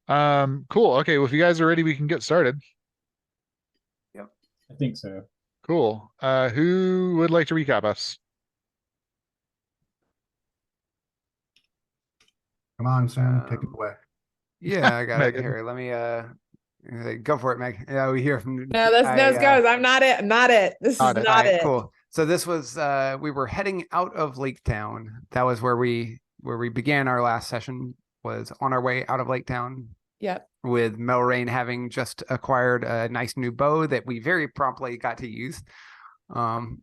Cool. Okay, well, if you guys are ready, we can get started. Yep. I think so. Cool. Who would like to recap us? Come on, Sam, take it Um, away. yeah, I got it Megan. here. Let me go for it, Meg. Yeah, we hear from No, that's I no goes. I'm not it. I'm not it. This is Got it. all not right, it. cool. So this was we were heading out of Lake Town. That was where we began our last session, was on our way out of Lake Town, Yep. with Melrain having just acquired a nice new bow that we very promptly got to use. Um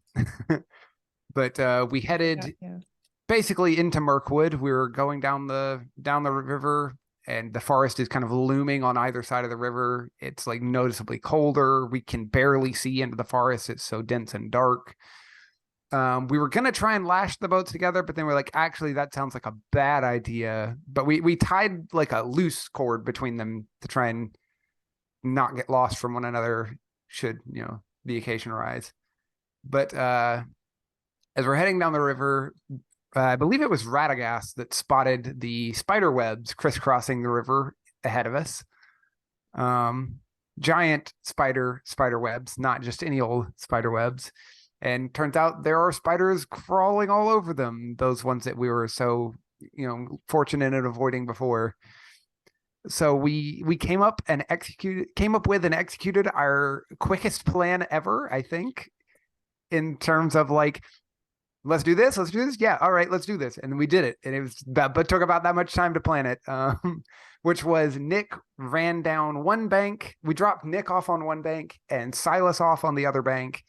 but we headed Yeah. basically into Mirkwood. We were going down the river, and the forest is kind of looming on either side of the river. It's like noticeably colder. We can barely see into the forest. It's so dense and dark. We were gonna try and lash the boats together, but then we're like, actually, that sounds like a bad idea. But we tied like a loose cord between them to try and not get lost from one another should, the occasion arise. But as we're heading down the river, I believe it was Radagast that spotted the spider webs crisscrossing the river ahead of us. Giant spider webs, not just any old spider webs. And turns out there are spiders crawling all over them, those ones that we were so, fortunate in avoiding before. So we came up with and executed our quickest plan ever, I think, in terms of like, let's do this. Yeah. All right, let's do this. And we did it. And it was that, but took about that much time to plan it. Which was Nick ran down one bank. We dropped Nick off on one bank and Silas off on the other bank.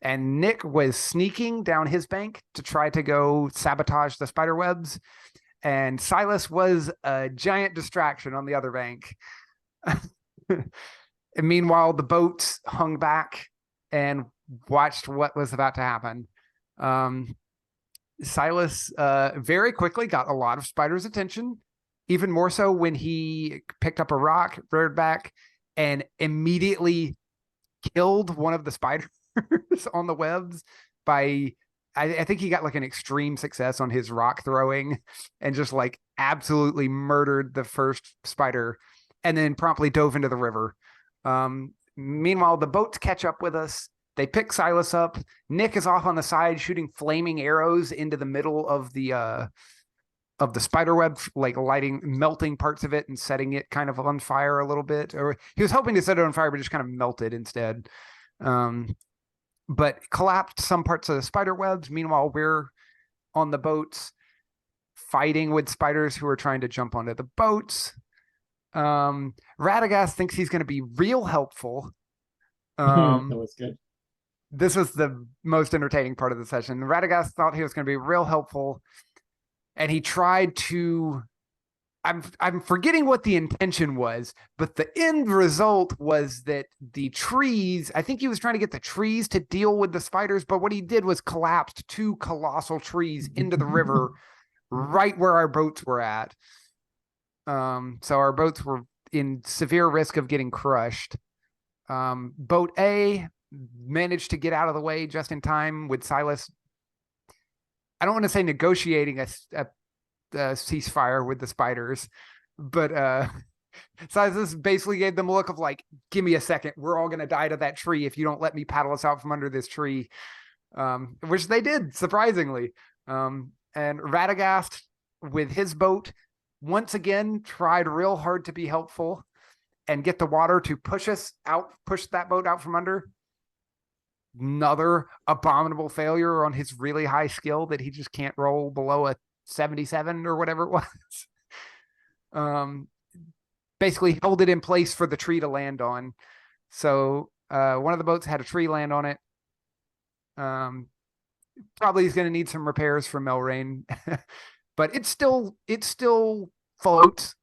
And Nick was sneaking down his bank to try to go sabotage the spider webs. And Silas was a giant distraction on the other bank. And meanwhile, the boats hung back and watched what was about to happen. Silas very quickly got a lot of spiders' attention, even more so when he picked up a rock, reared back, and immediately killed one of the spiders on the webs by, I think he got like an extreme success on his rock throwing and just like absolutely murdered the first spider and then promptly dove into the river. Meanwhile, the boats catch up with us. They pick Silas up. Nick is off on the side shooting flaming arrows into the middle of the spider web, like melting parts of it and setting it kind of on fire a little bit. Or he was hoping to set it on fire, but just kind of melted instead. But collapsed some parts of the spider webs. Meanwhile, we're on the boats fighting with spiders who are trying to jump onto the boats. Radagast thinks he's going to be real helpful. That was good. This was the most entertaining part of the session. Radagast thought he was going to be real helpful, and he tried to. I'm forgetting what the intention was, but the end result was that the trees. I think he was trying to get the trees to deal with the spiders, but what he did was collapsed two colossal trees into the river, right where our boats were at. So our boats were in severe risk of getting crushed. Boat A managed to get out of the way just in time with Silas. I don't want to say negotiating a ceasefire with the spiders, but Silas basically gave them a look of like, give me a second. We're all going to die to that tree if you don't let me paddle us out from under this tree, which they did, surprisingly. And Radagast, with his boat, once again tried real hard to be helpful and get the water to push that boat out from under. Another abominable failure on his really high skill that he just can't roll below a 77 or whatever it was. Basically held it in place for the tree to land on. So one of the boats had a tree land on it. Probably is going to need some repairs from Melrain, but it still floats.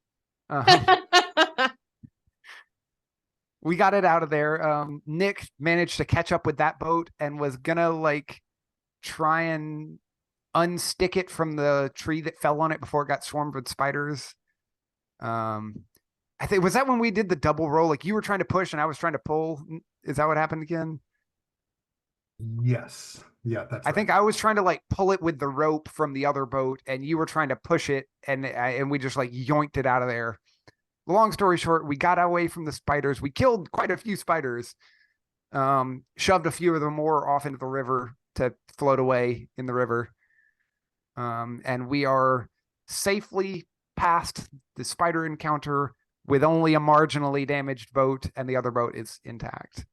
We got it out of there. Nick managed to catch up with that boat and was gonna like try and unstick it from the tree that fell on it before it got swarmed with spiders. I think, was that when we did the double roll? Like you were trying to push and I was trying to pull. Is that what happened again? Yes. Yeah, that's I think I was trying to like pull it with the rope from the other boat and you were trying to push it and we just like yoinked it out of there. long story short, we got away from the spiders. We killed quite a few spiders. Shoved a few of them more off into the river to float away in the river. And we are safely past the spider encounter with only a marginally damaged boat, and the other boat is intact.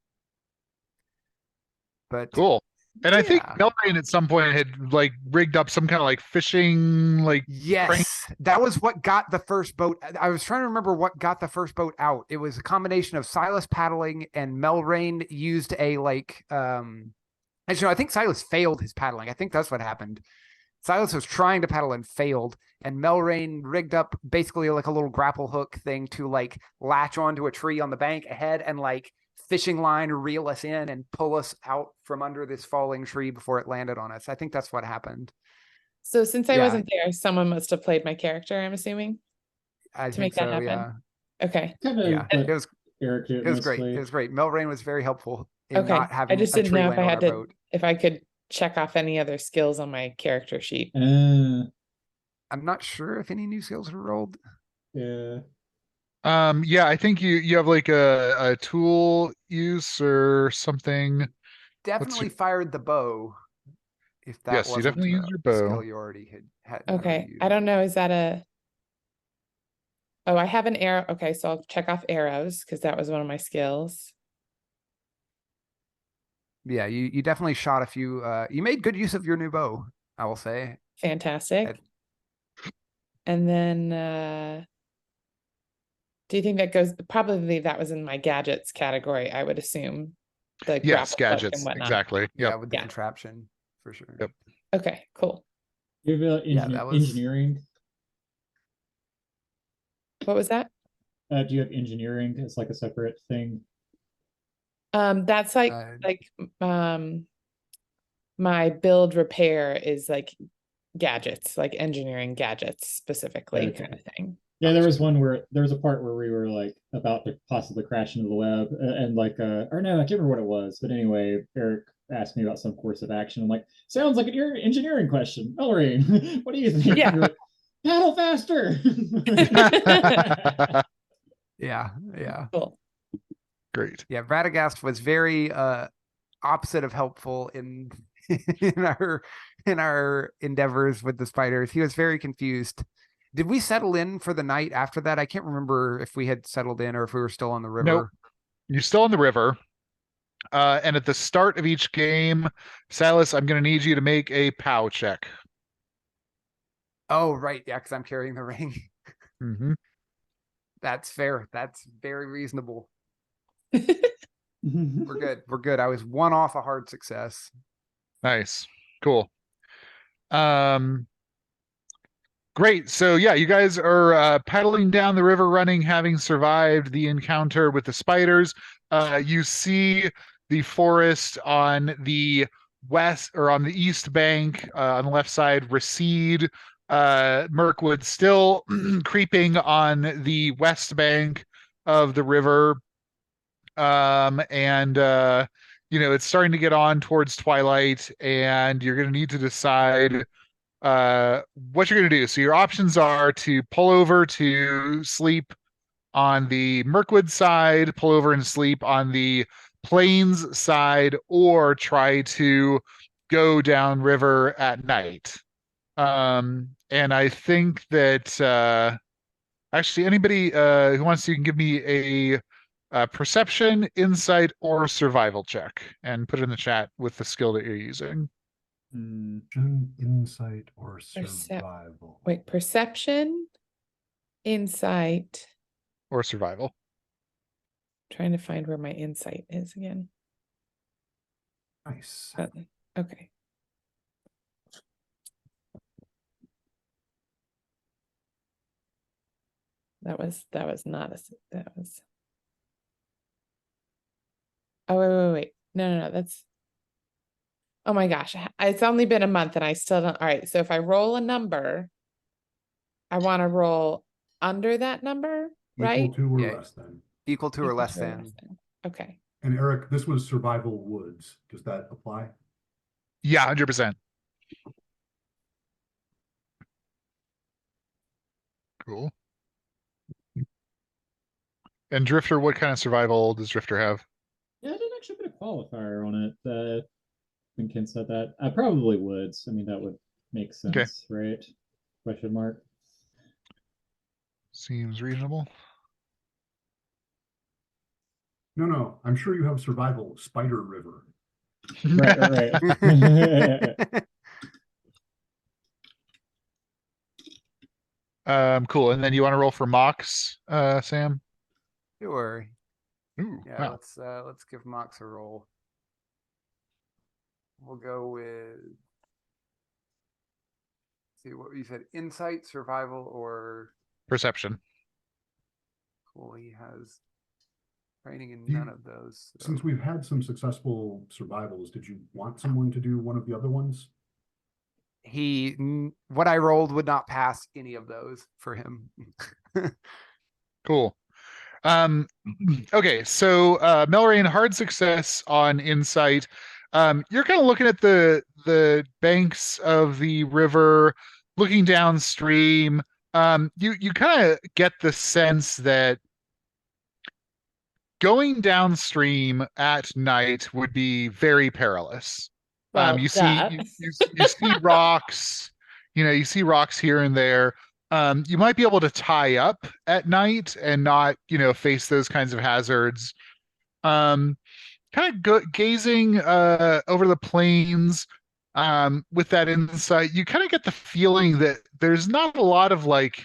But Cool. And I think yeah. Melrain at some point had like rigged up some kind of like fishing, like Yes, that was what got the first boat. I was trying to remember what got the first boat out. It was a combination of Silas paddling and Melrain used a like actually, no, I think Silas failed his paddling. I think that's what happened. Silas was trying to paddle and failed, and Melrain rigged up basically like a little grapple hook thing to like latch onto a tree on the bank ahead and like fishing line reel us in and pull us out from under this falling tree before it landed on us. I think that's what happened. So since I Yeah. wasn't there, someone must have played my character, I'm assuming, I to make think that so. happen. Yeah. Okay. Kind of, Yeah. but It was Eric did it was great. mostly. It was great. Melrain was very helpful in Okay. not having I just a didn't tree know if land I on had our to, boat. if I could check off any other skills on my character sheet. I'm not sure if any new skills were rolled. Yeah. yeah, I think you have like a tool use or something. Definitely fired the bow. If that Yes, you wasn't definitely use a your bow. skill you already had Okay. used. I don't know. Is that a, oh, I have an arrow. Okay. So I'll check off arrows because that was one of my skills. Yeah, you definitely shot a few. You made good use of your new bow, I will say. Fantastic. And then, do you think that goes, probably that was in my gadgets category, I would assume. The Yes, grapple hook gadgets. and whatnot. Exactly. Yeah, Yep. with the Yeah. contraption for sure. Yep. Okay, cool. You have Yeah, that was- engineering. What was that? Do you have engineering as like a separate thing? That's like my build repair is like gadgets, like engineering gadgets specifically, Okay. kind of thing. Yeah, there was one where there was a part where we were like about to possibly crash into the web, and like or no, I can't remember what it was, but anyway, Eric asked me about some course of action. I'm like, sounds like an engineering question. Melrain, what do you think? Yeah. You're like, paddle faster. Yeah, yeah. Cool. Great. Yeah, Radagast was very opposite of helpful in in our endeavors with the spiders. He was very confused. Did we settle in for the night after that? I can't remember if we had settled in or if we were still on the river. Nope. You're still on the river. And at the start of each game, Silas, I'm going to need you to make a POW check. Oh, right. Yeah, because I'm carrying the ring. Mm-hmm. That's fair. That's very reasonable. We're good. We're good. I was one off a hard success. Nice. Cool. Great. So yeah, you guys are paddling down the river running, having survived the encounter with the spiders. You see the forest on the west or on the east bank, on the left side, recede. Mirkwood still creeping on the west bank of the river. It's starting to get on towards twilight, and you're going to need to decide what you're going to do. So your options are to pull over to sleep on the Mirkwood side, pull over and sleep on the Plains side, or try to go down river at night. And I think that actually anybody who wants to, you can give me a perception, insight, or survival check and put it in the chat with the skill that you're using. Insight or Percep- survival. Wait, perception, insight. Or survival. Trying to find where my insight is again. Nice. Okay. That was not a, that was. Oh, wait. No. That's. Oh my gosh. It's only been a month and I still don't. All right. So if I roll a number, I want to roll under that number, right? Equal to or Yeah. less than. Equal to or Equal less to or than. Okay. And Eric, this was survival woods. Does that apply? Yeah, 100%. Cool. And Drifter, what kind of survival does Drifter have? Yeah, I didn't actually put a qualifier on it. When Ken said that, I probably would. I mean, that would make Okay. sense, right? Question mark. Seems reasonable. No, I'm sure you have survival Spider River. Right. Cool. And then you want to roll for Mox, Sam? Sure. Ooh, Yeah, wow. let's give Mox a roll. We'll go with, see what you said, insight, survival, or Perception. cool. He has training in You- none of those. so- Since we've had some successful survivals, did you want someone to do one of the other ones? What I rolled would not pass any of those for him. Cool. Okay, so Melrain, hard success on insight. You're kind of looking at the banks of the river, looking downstream. You kind of get the sense that going downstream at night would be very perilous. Well, You duh. see you see rocks, you see rocks here and there. You might be able to tie up at night and not, face those kinds of hazards. Kind of gazing over the plains with that insight, you kind of get the feeling that there's not a lot of like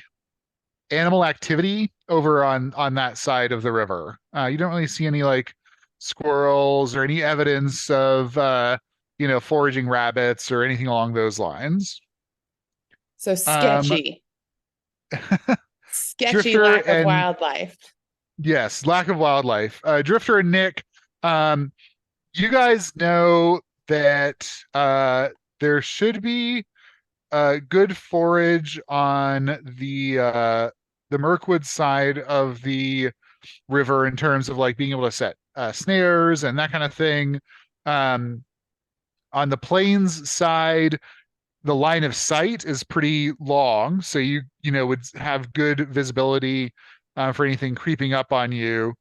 animal activity over on that side of the river. You don't really see any like squirrels or any evidence of foraging rabbits or anything along those lines. So sketchy. Sketchy Drifter lack of and- wildlife. Yes, lack of wildlife. Drifter and Nick, you guys know that there should be good forage on the Mirkwood side of the river in terms of like being able to set snares and that kind of thing. On the plains side, the line of sight is pretty long, so you would have good visibility for anything creeping up on you.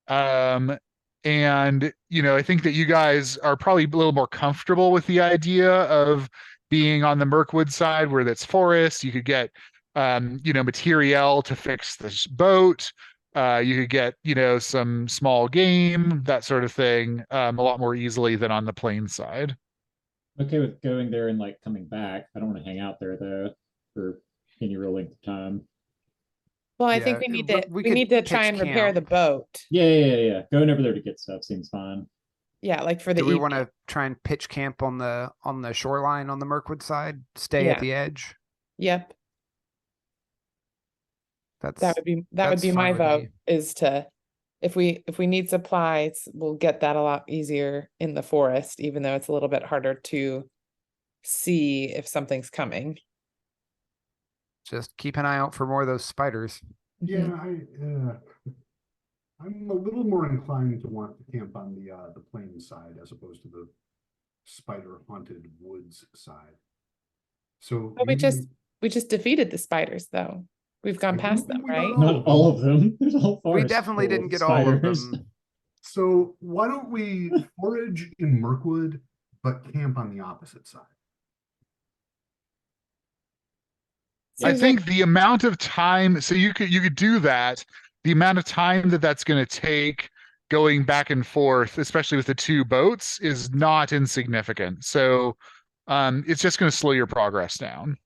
And I think that you guys are probably a little more comfortable with the idea of being on the Mirkwood side where that's forest. You could get material to fix this boat. You could get some small game, that sort of thing, a lot more easily than on the plain side. Okay with going there and like coming back. I don't want to hang out there though for any real length of time. Well, I Yeah, think we need but to we we could need to try pitch and repair camp. the boat. Yeah. Going over there to get stuff seems fine. Yeah, like for the Do we evening. want to try and pitch camp on the shoreline on the Mirkwood side? Stay Yeah. at the edge. Yep, That's that would be that's my fine with vote me. is to if we need supplies, we'll get that a lot easier in the forest, even though it's a little bit harder to see if something's coming. Just keep an eye out for more of those spiders. Yeah, Mhm. I'm a little more inclined to want to camp on the plain side as opposed to the spider haunted woods side. So But we just defeated the spiders though. We've gone I past don't them, think we got right? all Not all of them. There's a whole We forest definitely full didn't of get all of spiders. them. So why don't we forage in Mirkwood, but camp on the opposite side? I Seems think like the amount of time, so you could do that. The amount of time that's going to take going back and forth, especially with the two boats, is not insignificant. So it's just going to slow your progress down,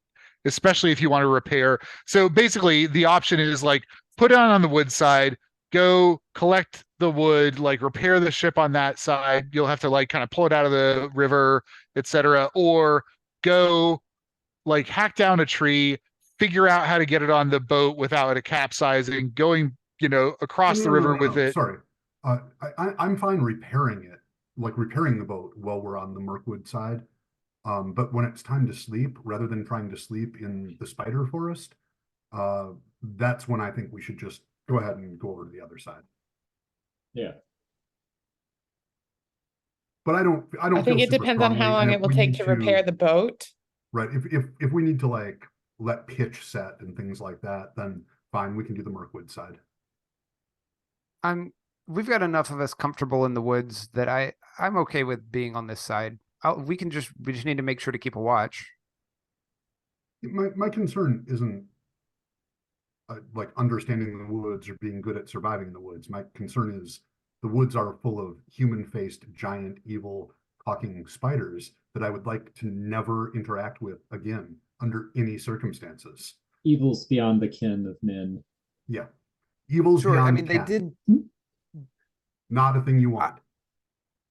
especially if you want to repair. So basically, the option is like put it on the wood side, go collect the wood, like repair the ship on that side. You'll have to like kind of pull it out of the river, etc. Or go like hack down a tree, figure out how to get it on the boat without it capsizing, going, across the river with it. Sorry. I'm fine repairing it, like repairing the boat while we're on the Mirkwood side. But when it's time to sleep, rather than trying to sleep in the spider forest, that's when I think we should just go ahead and go over to the other side. Yeah. But I don't I think feel it super depends on how strongly, long and it if will we take need to repair the boat. Right. If we need to like let pitch set and things like that, then fine, we can do the Mirkwood side. We've got enough of us comfortable in the woods that I'm okay with being on this side. We just need to make sure to keep a watch. My concern isn't like understanding the woods or being good at surviving in the woods. My concern is the woods are full of human-faced, giant, evil, talking spiders that I would like to never interact with again under any circumstances. Evils beyond the kin of men. Yeah. Evils Sure, I beyond mean they cat. did. Not a thing you want.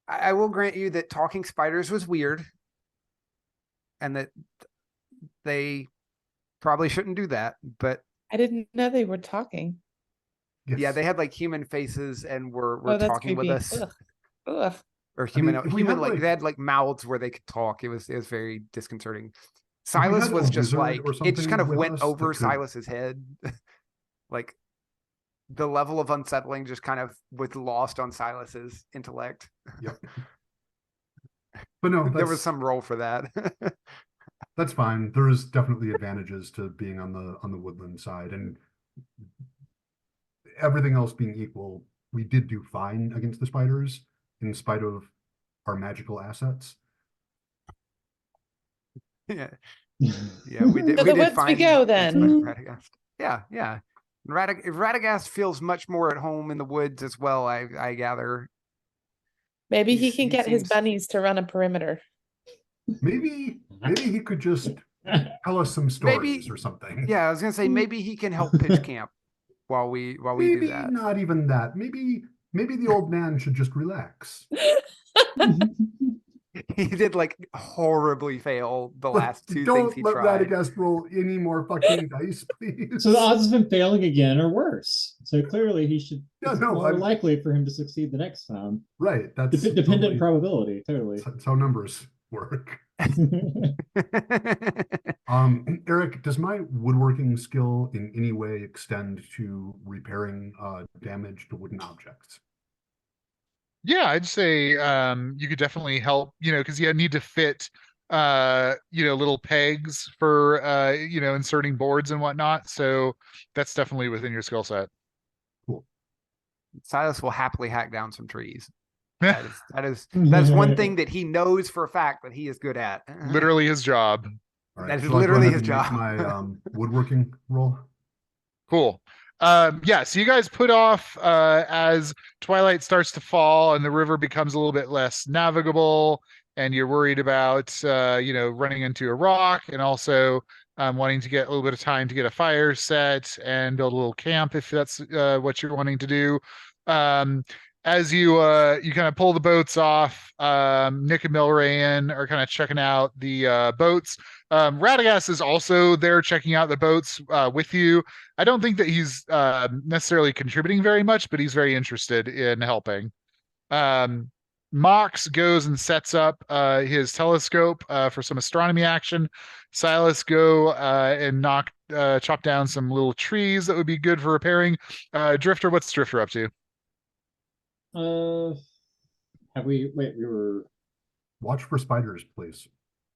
I will grant you that talking spiders was weird, and that they probably shouldn't do that. But I didn't know they were talking. Yes. yeah, they had like human faces and were Oh, that's talking with creepy. us. Ugh. Ugh. Or I mean, human, if we human had, like like- they had like mouths where they could talk. It was very disconcerting. we Silas had a was just wizard like or it just kind something of with went us that over could- Silas's head. Like the level of unsettling just kind of was lost on Silas's intellect. Yep. But no, There was that's, some role for that. that's fine. There is definitely advantages to being on the woodland side, and everything else being equal, we did do fine against the spiders in spite of our magical assets. Yeah, yeah, we did. So we the did woods we fine go, in spite of then. Radagast. Yeah, yeah. Radagast feels much more at home in the woods as well. I gather. Maybe he He's- can he get his seems- bunnies to run a perimeter. Maybe he could just tell us some stories or something. Yeah, I was gonna say maybe he can help pitch camp while we do Maybe that. not even that. Maybe the old man should just relax. He did like horribly fail the But last two don't things he let tried. Radagast roll any more fucking dice, please. So the odds of him failing again are worse. So clearly he should. Yeah, It's no, more I'm- likely for him to succeed the next time. Right. That's Dependent totally- probability, totally. That's how numbers work. Eric, does my woodworking skill in any way extend to repairing damage to wooden objects? Yeah, I'd say you could definitely help, because you need to fit little pegs for inserting boards and whatnot. So that's definitely within your skill set. Silas will happily hack down some trees. That's one thing that he knows for a fact that he is good at. Literally his job. All That is shall I go literally ahead his and make job. My woodworking roll. Cool. Yeah, so you guys put off as twilight starts to fall and the river becomes a little bit less navigable, and you're worried about running into a rock, and also wanting to get a little bit of time to get a fire set and build a little camp if that's what you're wanting to do. As you kind of pull the boats off, Nick and Milrayan are kind of checking out the boats. Radagast is also there checking out the boats with you. I don't think that he's necessarily contributing very much, but he's very interested in helping. Mox goes and sets up his telescope for some astronomy action. Silas go and chop down some little trees that would be good for repairing. Drifter, what's Drifter up to? We were Watch for spiders, please.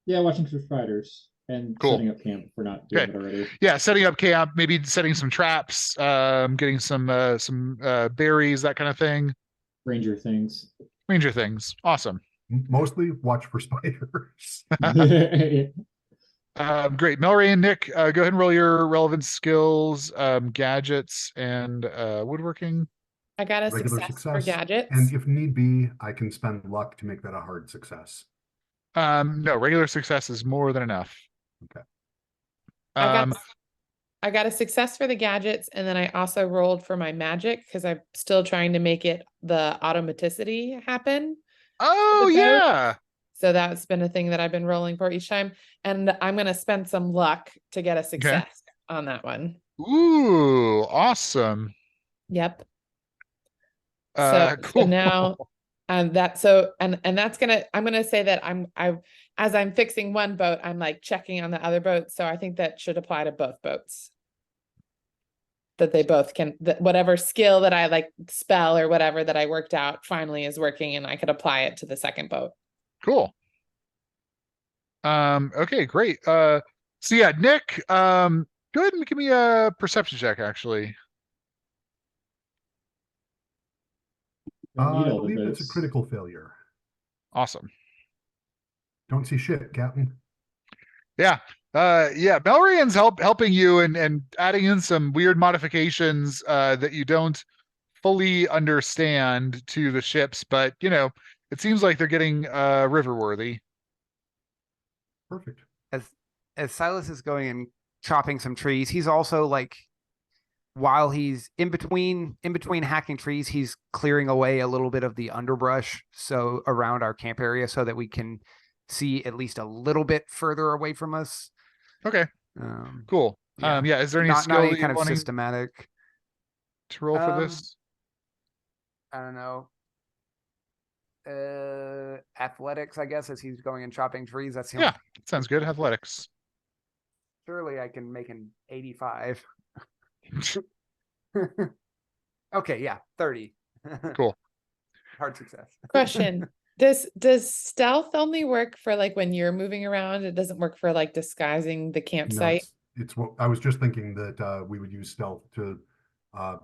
watching for spiders and Cool. setting up camp if we're not doing Okay. it already. Yeah, setting up camp, maybe setting some traps, getting some berries, that kind of thing. Ranger things. Ranger things. Awesome. Mostly watch for spiders. Great. Melray and Nick, go ahead and roll your relevant skills, gadgets, and woodworking. I got a Regular success for success, gadgets. And if need be, I can spend luck to make that a hard success. No, regular success is more than enough. Okay. I got a success for the gadgets, and then I also rolled for my magic because I'm still trying to make it the automaticity happen. Oh the boat. yeah. So that's been a thing that I've been rolling for each time. And I'm going to spend some luck to get a success on that one. Ooh, awesome. Yep. So So now that's I'm gonna say that as I'm fixing one boat, I'm like checking on the other boat. So I think that should apply to both boats. That they both can, that whatever skill that I like spell or whatever that I worked out finally is working, and I could apply it to the second boat. Cool. Okay, great. So yeah, Nick, go ahead and give me a perception check, actually. Don't need I all the believe it's a votes. critical failure. Awesome. Don't see shit, Captain. Yeah. Yeah, Melrian's helping you and adding in some weird modifications that you don't fully understand to the ships, but you know, it seems like they're getting river worthy. Perfect. As Silas is going and chopping some trees, he's also like, while he's in between hacking trees, he's clearing away a little bit of the underbrush so around our camp area so that we can see at least a little bit further away from us. Okay, cool. Yeah. Yeah, is there any Not skill any that kind you're of wanting systematic. to roll for this? I don't know. Athletics, I guess, as he's going and chopping trees. That's the Yeah, only. sounds good. Athletics. Surely I can make an 85. Okay, yeah, 30. Cool. Hard success. Question. Does stealth only work for like when you're moving around? It doesn't work for like disguising the No, campsite? it's what I was just thinking that we would use stealth to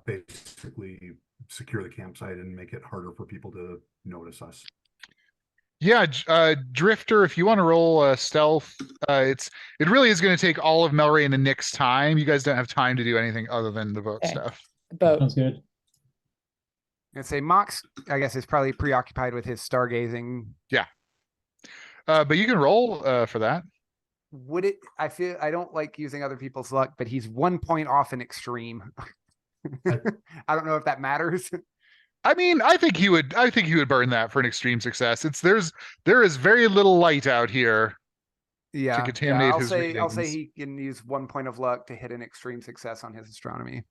basically secure the campsite and make it harder for people to notice us. Yeah, Drifter, if you want to roll stealth, it really is going to take all of Melrian and Nick's time. You guys don't have time to do anything other than the boat Okay. stuff. Boat. Sounds good. I'd say Mox, I guess, is probably preoccupied with his stargazing. But you can roll for that. Would it? I feel I don't like using other people's luck, but he's 1 point off in extreme. I don't know if that matters. I mean, I think he would burn that for an extreme success. There is very little light out here. Yeah, contaminate I'll his say readings. he can use 1 point of luck to hit an extreme success on his astronomy.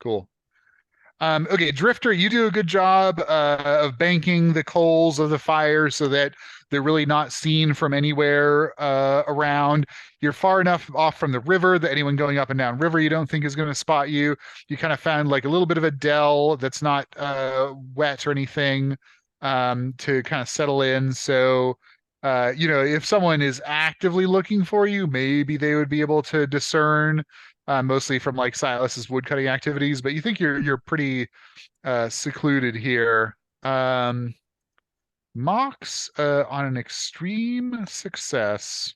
Cool. Okay, Drifter, you do a good job of banking the coals of the fire so that they're really not seen from anywhere around. You're far enough off from the river that anyone going up and down river you don't think is going to spot you. You kind of found like a little bit of a dell that's not wet or anything to kind of settle in. So, you know, if someone is actively looking for you, maybe they would be able to discern. Mostly from like Silas's woodcutting activities, but you think you're pretty secluded here. Mox on an extreme success.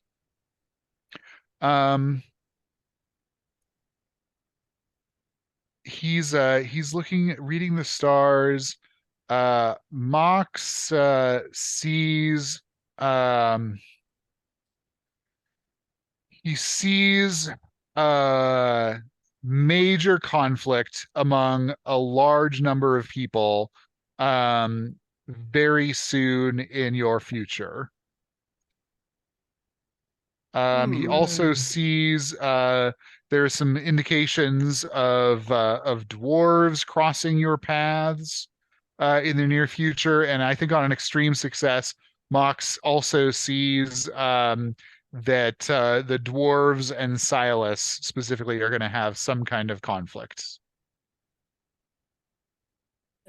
He's reading the stars. Mox sees he sees major conflict among a large number of people very soon in your future. He also sees there are some indications of dwarves crossing your paths in the near future, and I think on an extreme success, Mox also sees that the dwarves and Silas specifically are going to have some kind of conflict.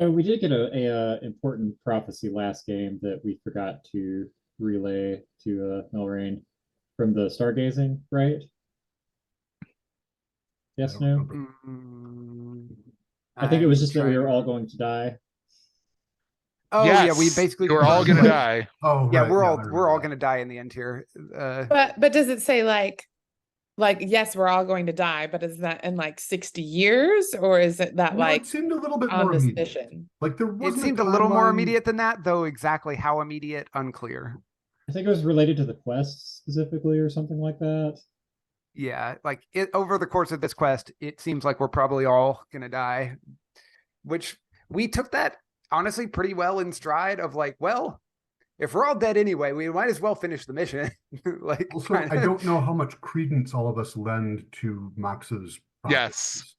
We did get a important prophecy last game that we forgot to relay to Melrain from the stargazing, right? Yes, I don't no? remember. I think it was I'm just that we trying were all to- going to die. Oh Yes, yeah, we basically we're all going to die. Oh, Yeah, right, we're I all remember going to die in the end here. But does it say like yes, we're all going to die, but is that in like 60 years or is it that No, like it seemed a little bit on more this immediate. mission? Like there It wasn't seemed a little more timeline. immediate than that, though exactly how immediate, unclear. I think it was related to the quest specifically or something like that. Yeah, like over the course of this quest, it seems like we're probably all gonna die, which we took that honestly pretty well in stride of like, well, if we're all dead anyway, we might as well finish the mission. Like, Also, I don't know how much credence all of us lend to Mox's Yes. prophecies.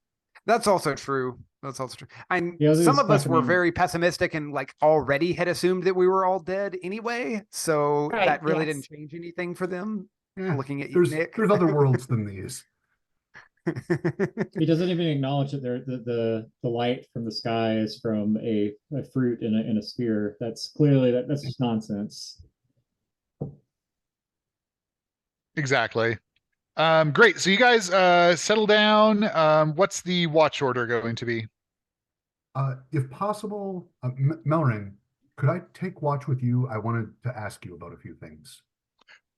That's also true. That's also true. And Yeah, some there's of us not were gonna be- very pessimistic and like already had assumed that we were all dead anyway. So Right, that really yes. didn't change anything for them. Eh, Looking at you, there's Nick. there's other worlds than these. He doesn't even acknowledge that the light from the sky is from a fruit in a sphere. That's clearly that's just nonsense. Exactly. Great. So you guys settle down. What's the watch order going to be? If possible, Melrain, could I take watch with you? I wanted to ask you about a few things.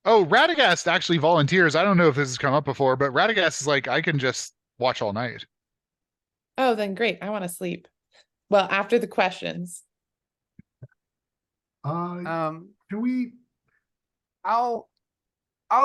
Oh, Radagast actually volunteers. I don't know if this has come up before, but Radagast is like, I can just watch all night. Oh, then great. I want to sleep. Well, after the questions. Do we? I'll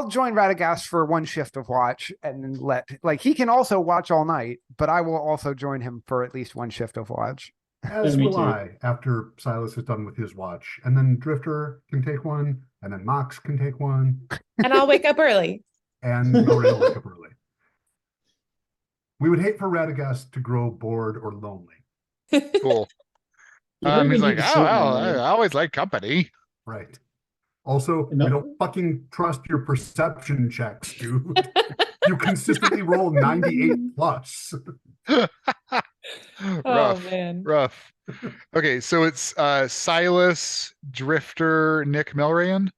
join Radagast for one shift of watch and then he can also watch all night, but I will also join him for at least one shift of watch. As Me will too. I, after Silas is done with his watch. And then Drifter can take one, and then Mox can take one, And I'll wake up early. and Melrain will wake up early. We would hate for Radagast to grow bored or lonely. Cool. You don't He's even like, need to oh, sleep, well, I Melrain. always like company. Right. Also, No. I don't fucking trust your perception checks, dude. You consistently roll 98 plus. Oh Rough, man. rough. Okay, so it's Silas, Drifter, Nick, Melrain.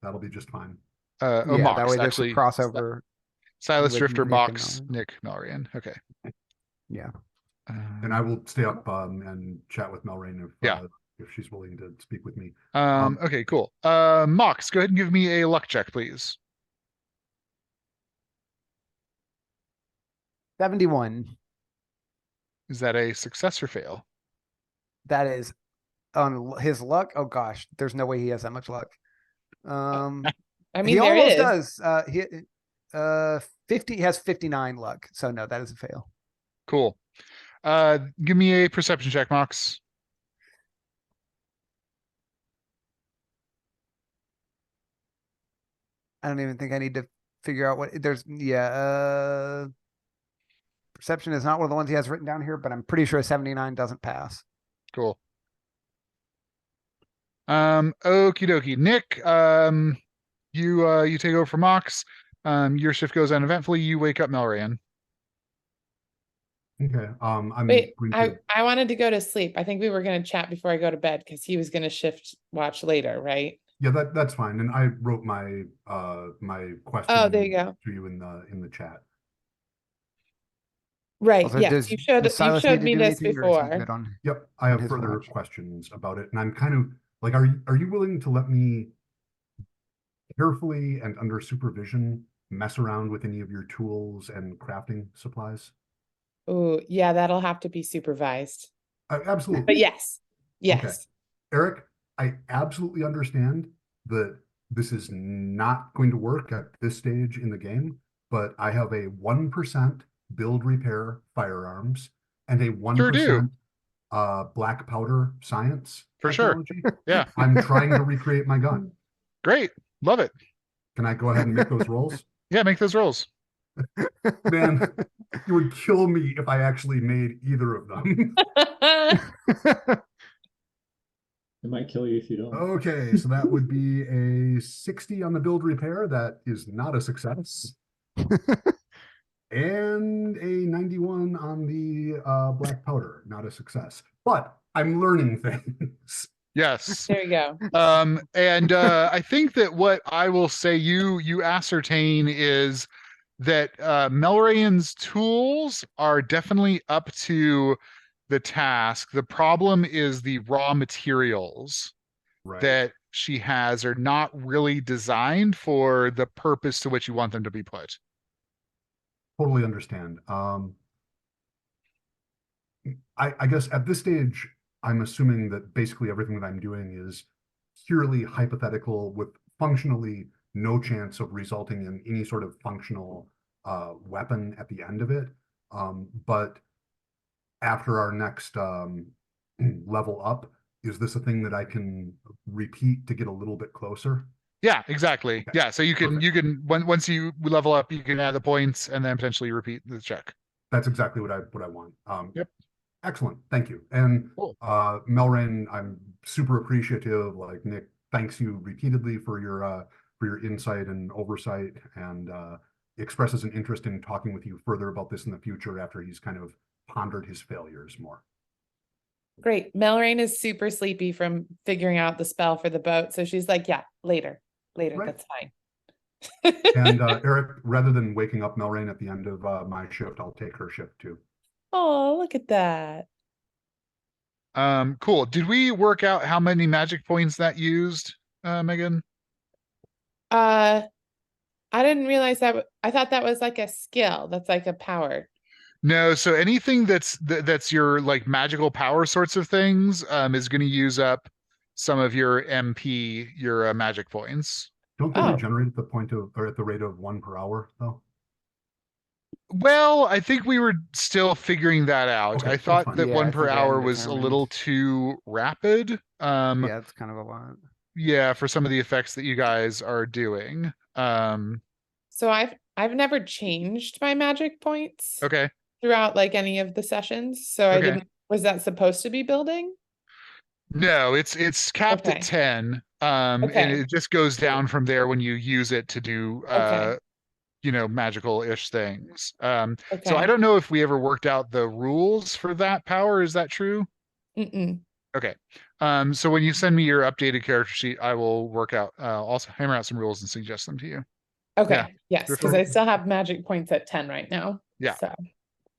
That'll be just fine. Yeah, Mox, that way there's actually. a crossover. Silas, with Drifter, Nick and Mox, Melrain. Nick, Melrain. Okay. Yeah. And I will stay up and chat with Melrain if she's willing to speak with me. Okay, cool. Mox, go ahead and give me a luck check, please. 71. Is that a success or fail? That is on his luck. Oh gosh, there's no way he has that much luck. I He mean, there almost is. does. 50 has 59 luck. So no, that is a fail. Cool. Give me a perception check, Mox. I don't even think I need to figure out what there's. Perception is not one of the ones he has written down here, but I'm pretty sure 79 doesn't pass. Cool. Okie dokie. Nick, you take over for Mox. Your shift goes uneventfully. You wake up Melrain. Okay. I'm Wait, going to. I wanted to go to sleep. I think we were going to chat before I go to bed because he was going to shift watch later, right? Yeah, that's fine. And I wrote my my question Oh, there you go. to you in the chat. Right. Also, Yes, you does Silas showed need to me do this anything, or is he before. good on- Yep, I have his further watch? questions about it, and I'm kind of like, are you willing to let me carefully and under supervision mess around with any of your tools and crafting supplies? Oh, yeah, that'll have to be supervised. Absolutely. But yes. Yes. Eric, I absolutely understand that this is not going to work at this stage in the game, but I have a 1% build repair firearms and a 1% black powder science For technology. sure. Yeah. I'm trying to recreate my gun. Great. Love it. Can I go ahead and make those rolls? Yeah, make those rolls. Man, it would kill me if I actually made either of them. It might kill you if you don't. Okay, so that would be a 60 on the build repair. That is not a success. And a 91 on the black powder, not a success. But I'm learning things. Yes. There you go. And I think that what I will say you ascertain is that Melrain's tools are definitely up to the task. The problem is the raw materials Right. that she has are not really designed for the purpose to which you want them to be put. Totally understand. I guess at this stage, I'm assuming that basically everything that I'm doing is purely hypothetical with functionally no chance of resulting in any sort of functional weapon at the end of it. But after our next level up, is this a thing that I can repeat to get a little bit closer? Yeah, exactly. Okay. Yeah, so you can Perfect. once you level up, you can add the points and then potentially repeat the check. That's exactly what I want. Yep. Excellent. Thank you. And Cool. Melrain, I'm super appreciative. Like Nick thanks you repeatedly for your insight and oversight, and expresses an interest in talking with you further about this in the future after he's kind of pondered his failures more. Great. Melrain is super sleepy from figuring out the spell for the boat. So she's like, yeah, later, Right. that's fine. And Eric, rather than waking up Melrain at the end of my shift, I'll take her shift too. Oh, look at that. Cool. Did we work out how many magic points that used, Megan? Uh, I didn't realize that. I thought that was like a skill. That's like a power. No, so anything that's your like magical power sorts of things is going to use up some of your MP, your magic points. Don't they Oh. regenerate at the point of, or at the rate of 1 per hour, though? Well, I think we were still figuring that out. Okay, I that's thought fine. that Yeah, one I per think I hour hadn't was a determined. little too rapid. Yeah, it's kind of a lot. Yeah, for some of the effects that you guys are doing. So I've never changed my magic points Okay. throughout like any of the sessions. So I Okay. didn't. Was that supposed to be building? No, it's capped Okay. at 10. And Okay. it just goes down from there when you use it to do Okay. magical-ish things. So I Okay. don't know if we ever worked out the rules for that power. Is that true? Mm-mm. Okay. So when you send me your updated character sheet, I will work out, also hammer out some rules and suggest them to you. Okay. Yes, Sure. because I still have magic points at 10 right now. Yeah. So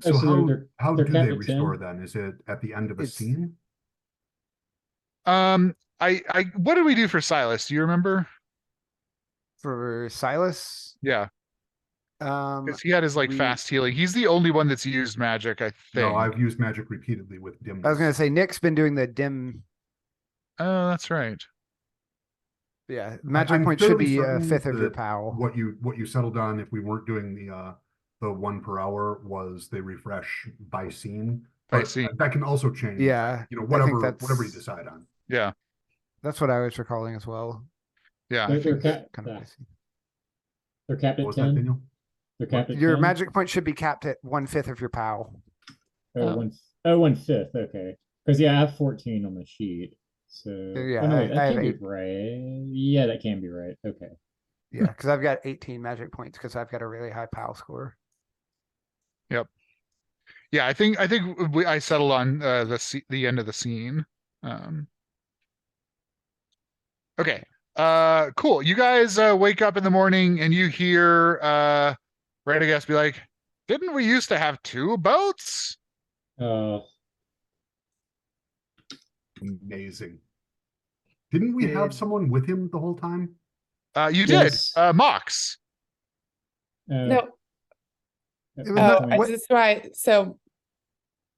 So so how, they're- how they're do capped they at 10? restore then? Is it at the end of a It's- scene? What did we do for Silas? Do you remember? For Silas, Yeah, um, because he had his like we- fast healing. He's the only one that's used magic, I think. No, I've used magic repeatedly with dimness. I was gonna say Nick's been doing the dim. Oh, that's right. Yeah, magic I'm point should fairly be a certain fifth of your that POW. What you settled on, if we weren't doing the 1 per hour, was they refresh by scene. By But scene. that can also change. Yeah, You know, I think whatever you that's- decide on. Yeah, That's what I was recalling as well. yeah. They're, they're, That's cap- kind of yeah, my scene. they're capped What at was that, 10. Daniel? They're capped at Your 10? magic point should be capped at 1/5 of your POW. Oh, 1/5. Okay. Because yeah, I have 14 on the sheet. So Yeah, oh, no, wait, I that have can be 8. right. Yeah, that can be right. Okay. Yeah, because I've got 18 magic points because I've got a really high POW score. Yeah, I think I settled on the end of the scene. Okay. Cool. You guys wake up in the morning and you hear Radagast be like, "Didn't we used to have 2 boats?" Amazing. Didn't we have Did- someone with him the whole time? You Yes. did. Mox. no. It was Oh, not- what- this is why. So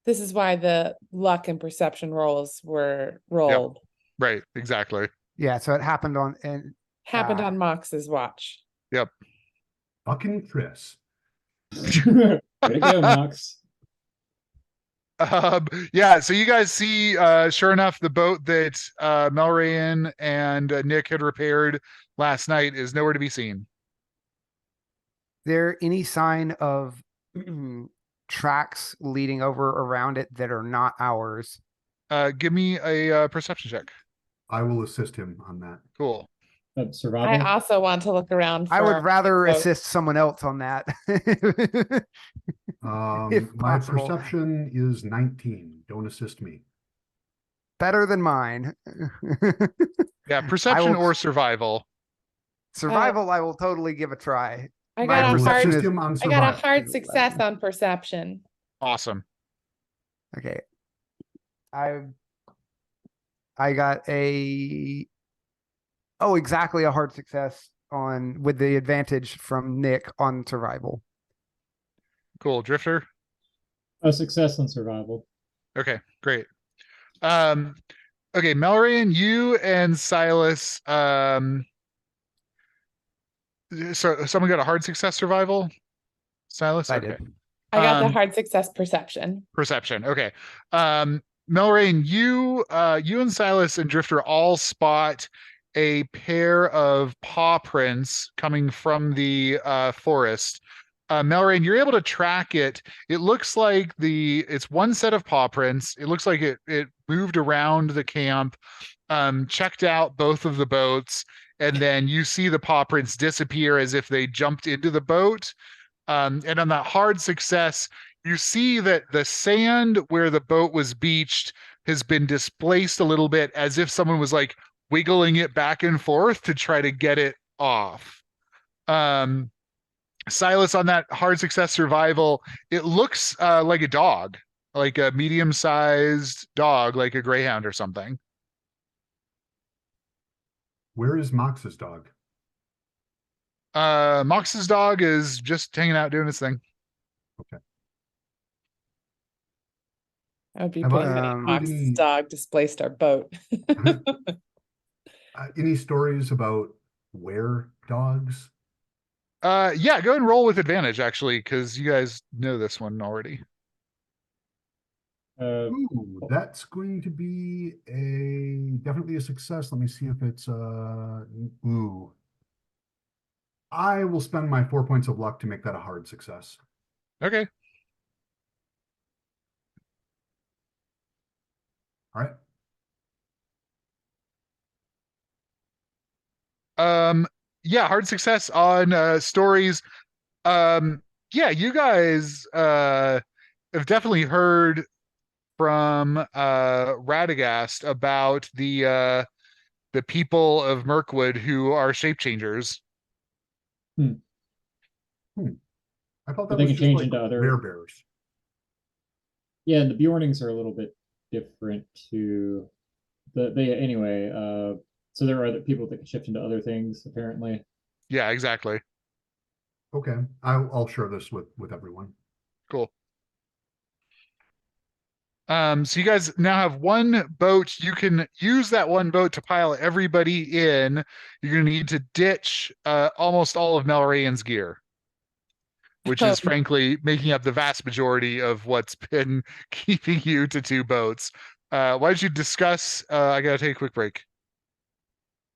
this is why the luck and perception rolls were rolled. Right, exactly. Yeah, so it happened on and Happened Ah. on Mox's watch. Fucking Chris. Way to go, Mox. Yeah, so you guys see, sure enough, the boat that Melrayan and Nick had repaired last night is nowhere to be seen. there any sign of tracks leading over around it that are not ours? Give me a perception check. I will assist him on that. Cool. Survival. I also want to look around. I for would rather boat. assist someone else on that. If My possible. perception is 19. Don't assist me. Better than mine. Yeah, perception will- or survival. Survival, I will totally give a try. I my got a perception hard. is- Assist him on I got a survival. hard success on perception. Awesome. Okay. I got exactly a hard success on with the advantage from Nick on survival. Cool. Drifter. A success on survival. Okay, great. Okay, Melrayan, you and Silas, so someone got a hard success survival? Silas? I Okay. did. I got the Um, hard success perception. Perception. Okay. Melrayan, you and Silas and Drifter all spot a pair of paw prints coming from the forest. Melrayan, you're able to track it. It looks like it's one set of paw prints. It looks like it moved around the camp, checked out both of the boats, and then you see the paw prints disappear as if they jumped into the boat. And on that hard success, you see that the sand where the boat was beached has been displaced a little bit, as if someone was like wiggling it back and forth to try to get it off. Silas, on that hard success survival, it looks like a dog. like a medium-sized dog, like a greyhound or something. Where is Mox's dog? Mox's dog is just hanging out doing his thing. That would be Have pretty I funny. heard Fox's any- dog displaced our boat. Any stories about where dogs? Yeah, go and roll with advantage actually, because you guys know this one already. Ooh, that's going to be definitely a success. Let me see if it's ooh. I will spend my 4 points of luck to make that a hard success. Okay. All right. Yeah, hard success on stories. Yeah, you guys have definitely heard from Radagast about the people of Mirkwood who are shape changers. I thought that They was can just change like into other- werebears. Yeah, and the Bjornings are a little bit different too. Anyway, so there are other people that can shift into other things, apparently. Yeah, exactly. Okay, I'll share this with everyone. Cool. So you guys now have one boat. You can use that one boat to pile everybody in. You're gonna need to ditch almost all of Melrayan's gear, which is frankly making up the vast majority of what's been keeping you to two boats. Why don't you discuss? I gotta take a quick break.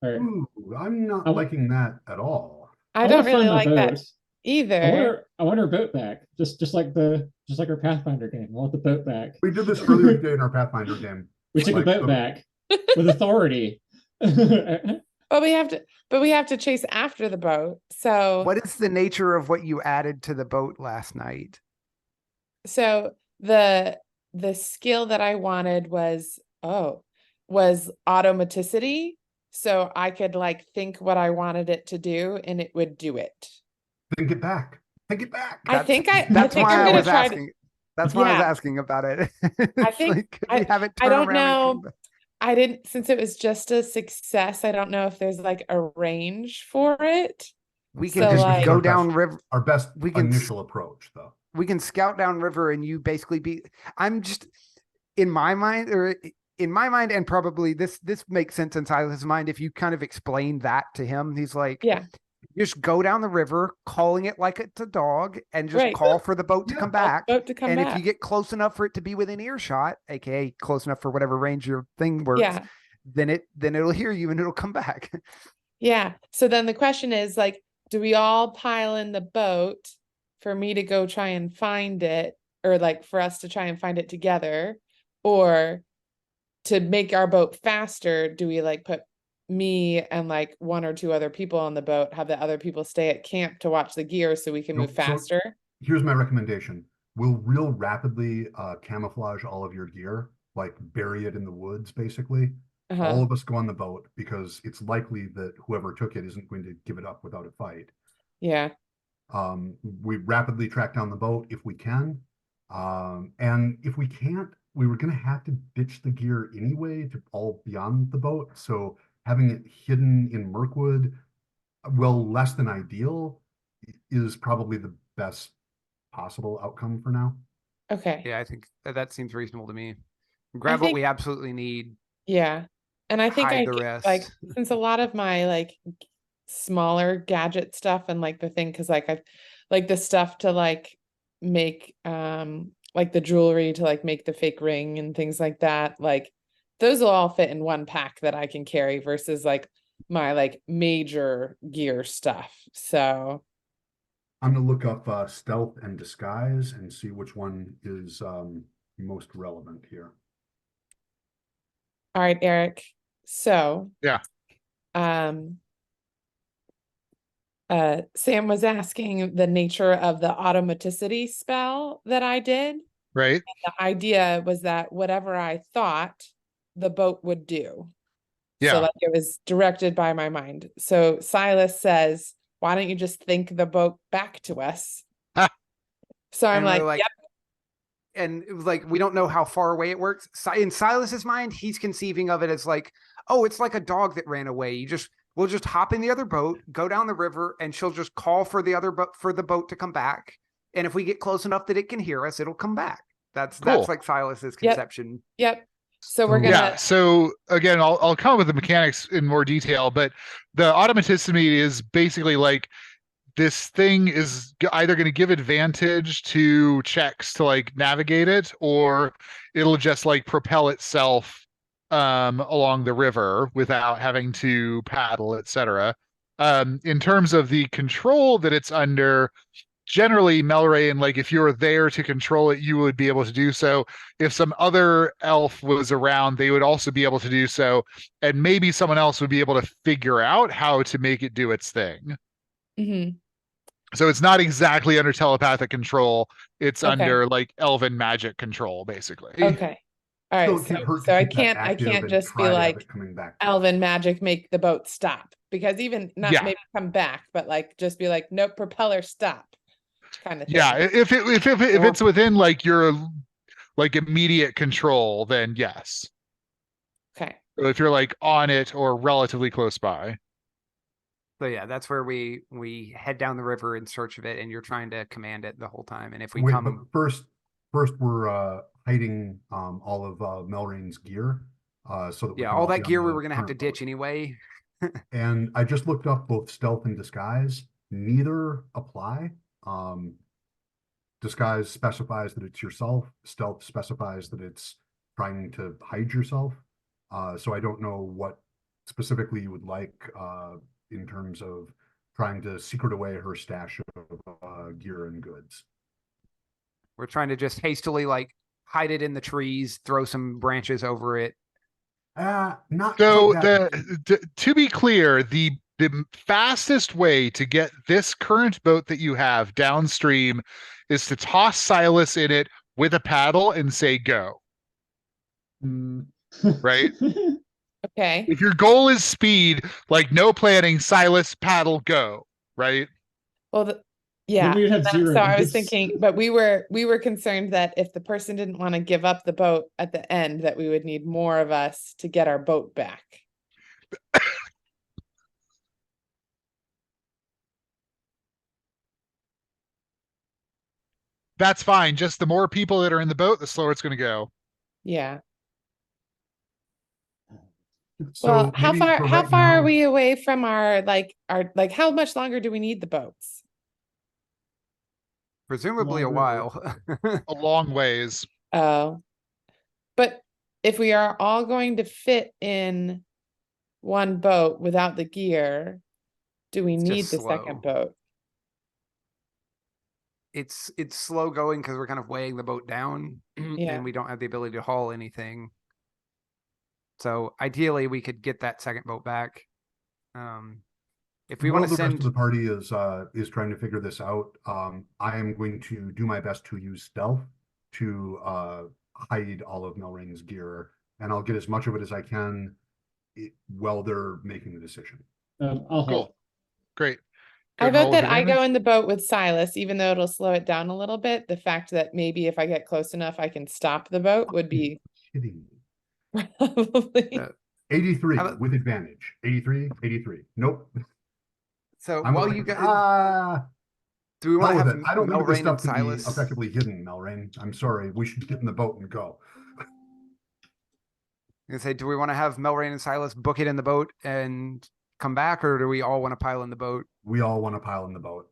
All right. Ooh, I'm not I- liking that at all. I don't wanna really find my like that boat. either. I want our boat back. Just like our Pathfinder game. I want the boat back. We did this earlier today in our Pathfinder game. We took the Like, boat back with authority. But we have to chase after the boat. So What is the nature of what you added to the boat last night? so the skill that I wanted was automaticity. So I could like think what I wanted it to do and it would do it. Think it back. Think it back. I think That's think why I'm I gonna was try to- asking. That's why I was Yeah. asking about it. I It's think- like, could we have it I turn don't around and know. come back? I didn't, since it was just a success, I don't know if there's like a range for it. We can So, just like- go Our down best- river. Our best We can s- initial approach, though. We can scout down river, and you basically be. I'm just in my mind, and probably this makes sense in Silas's mind. If you kind of explain that to him, he's like, Yeah. just go down the river, calling it like it's a dog, and just Right. call for the boat to Yeah. come back. Boat to come And back. if you get close enough for it to be within earshot, aka close enough for whatever range your thing works, Yeah. then it'll hear you and it'll come back. Yeah. So then the question is like, do we all pile in the boat for me to go try and find it, or like for us to try and find it together, or to make our boat faster, do we like put me and like one or two other people on the boat, have the other people stay at camp to watch the gear so we can No, move so- faster? Here's my recommendation. We'll real rapidly camouflage all of your gear, like bury it in the woods, basically. Uh-huh. All of us go on the boat because it's likely that whoever took it isn't going to give it up without a fight. Yeah. We rapidly track down the boat if we can. And if we can't, we were going to have to ditch the gear anyway to all beyond the boat. So having it hidden in Mirkwood, well, less than ideal, is probably the best possible outcome for now. Okay. Yeah, I think that seems reasonable to me. Grab what think- we absolutely need. Yeah. And I think Hide I the like rest. since a lot of my like smaller gadget stuff and like the thing, because like I've like the stuff to like make like the jewelry to like make the fake ring and things like that, like those will all fit in one pack that I can carry versus like my like major gear stuff. So I'm gonna look up stealth and disguise and see which one is most relevant here. all right, Eric. So Yeah. Sam was asking the nature of the automaticity spell that I did. Right? The idea was that whatever I thought the boat would do. Yeah. So like it was directed by my mind. So Silas says, why don't you just think the boat back to us? Ha. So I'm And we're like, like, yep. and it was like, we don't know how far away it works. In Silas's mind, he's conceiving of it as like, oh, it's like a dog that ran away. We'll just hop in the other boat, go down the river, and she'll just call for the other boat for the boat to come back. And if we get close enough that it can hear us, it'll come back. That's Cool. like Silas's Yep. conception. Yep. So we're Yeah. gonna, So again, I'll come up with the mechanics in more detail, but the automaticity is basically like this thing is either going to give advantage to checks to like navigate it, or it'll just like propel itself along the river without having to paddle, etc. In terms of the control that it's under, generally Melrain, like if you were there to control it, you would be able to do so. If some other elf was around, they would also be able to do so, and maybe someone else would be able to figure out how to make it do its thing. Mhm. So it's not exactly under telepathic control. It's Okay. under like elven magic control, basically. Okay. All right. Still can't hurt to So I keep that can't active and just be try to have like it coming back to us. elven magic make the boat stop, because even not Yeah. maybe come back, but like just be like, nope, propeller stop kind of thing. Yeah, if it's within like your like immediate control, then yes. Okay. If you're like on it or relatively close by. So yeah, that's where we head down the river in search of it, and you're trying to command it the whole time. And if we Wait, come, but first we're hiding all of Melrain's gear, so that we yeah, can all be that on gear we the were gonna have to current boat. ditch anyway. And I just looked up both stealth and disguise. Neither apply. Disguise specifies that it's yourself. Stealth specifies that it's trying to hide yourself. So I don't know what specifically you would like in terms of trying to secret away her stash of gear and goods. We're trying to just hastily like hide it in the trees, throw some branches over it. Not So quite that. to be clear, the fastest way to get this current boat that you have downstream is to toss Silas in it with a paddle and say go. Right? Okay. If your goal is speed, like no planning, Silas, paddle, go. Right? Well, yeah. we would have zero So I was use. thinking, but we were concerned that if the person didn't want to give up the boat at the end, that we would need more of us to get our boat back. That's fine. Just the more people that are in the boat, the slower it's going to go. Yeah. So Well, how maybe far for how right far are now- we away from our how much longer do we need the boats? Presumably a Longer. while. A long ways. Oh. But if we are all going to fit in one boat without the gear, do we It's need just the slow. second boat? It's slow going because we're kind of weighing the boat down, Yeah. and we don't have the ability to haul anything. So ideally, we could get that second boat back. If we While want to the rest send, of the party is trying to figure this out, I am going to do my best to use stealth to hide all of Melrain's gear, and I'll get as much of it as I can while they're making the decision. I'll help. Cool. Great. I Good roll vote with that I go advantage. in the boat with Silas, even though it'll slow it down a little bit. The fact that maybe if I get close enough, I can stop the boat would be Kidding me. probably. 83 How about- with advantage. 83. Nope. so I'm while like, you guys, do we want hell to with have it. I don't need this Melrain stuff and to be Silas? effectively hidden, Melrain. I'm sorry. We should get in the boat and go. I say, do we want to have Melrain and Silas book it in the boat and come back, or do we all want to pile in the boat? We all want to pile in the boat.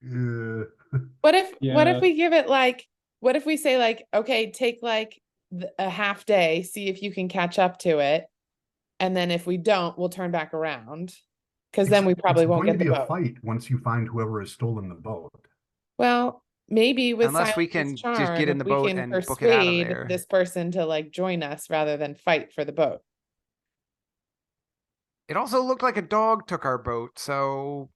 What if Yeah. we give it like, what if we say like, okay, take like a half day, see if you can catch up to it. And then if we don't, we'll turn back around. Cause then we probably won't get the It's going to be a boat. fight once you find whoever has stolen the boat. Well, maybe with Unless we Silas's can just get charm, in the we boat can and book it out of persuade there. this person to like join us rather than fight for the boat. It also looked like a dog took our boat, so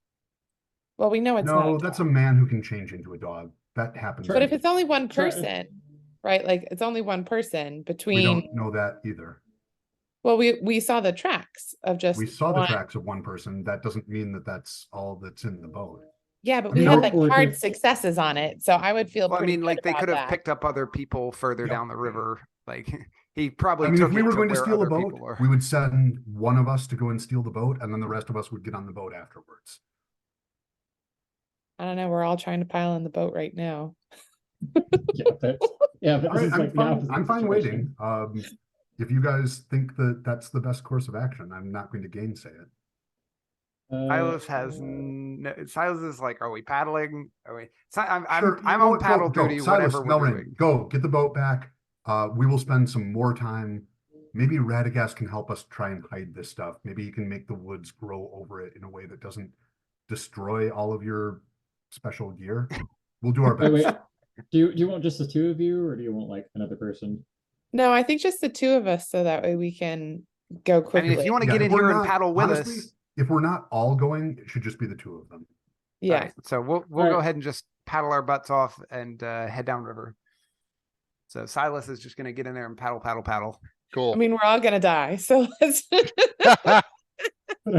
Well, we know it's not. No, a that's a dog. man who can change into a dog. That happens. But if it's only one Try- person, right? Like it's only one person we between, don't know that either. well, we saw the tracks of just We saw the one. tracks of one person. That doesn't mean that that's all that's in the boat. Yeah, but I we mean, had or- like or hard could- successes on it, so I would feel Well, I pretty mean, good like they about could have that. picked up other people further Yep. down the river. Like he probably I mean, took if we it were to going to where steal a other boat, people are. we would send one of us to go and steal the boat, and then the rest of us would get on the boat afterwards. I don't know, we're all trying to pile in the boat right now. Yeah, but All this right, is like the opposite I'm fine situation. waiting. If you guys think that that's the best course of action, I'm not going to gainsay it. Silas has no, Silas is like, are we paddling? Are we? I'm Sure, you I'm know on what? paddle Go. duty. Silas, Whatever we're Melrain, doing. go get the boat back. We will spend some more time. Maybe Radagast can help us try and hide this stuff. Maybe he can make the woods grow over it in a way that doesn't destroy all of your special gear. We'll do our Wait, best. wait. Do you want just the two of you, or do you want like another person? No, I think just the two of us, so that way we can go I quickly. mean, if you want to Yeah, get if in we're here and not- paddle with honestly, us, if we're not all going, it should just be the two of them. Yeah, alright, so we'll Alright. go ahead and just paddle our butts off and head downriver. So Silas is just gonna get in there and paddle. Cool. I mean, we're all gonna die, so let's. But I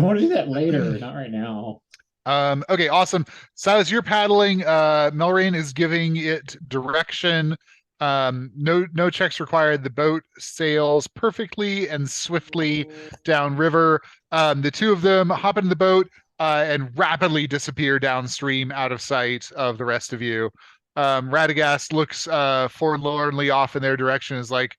want to do that later, not right now. Okay, awesome. Silas, you're paddling. Melrain is giving it direction. No checks required. The boat sails perfectly and swiftly downriver. The two of them hop into the boat and rapidly disappear downstream out of sight of the rest of you. Radagast looks forlornly off in their direction, is like,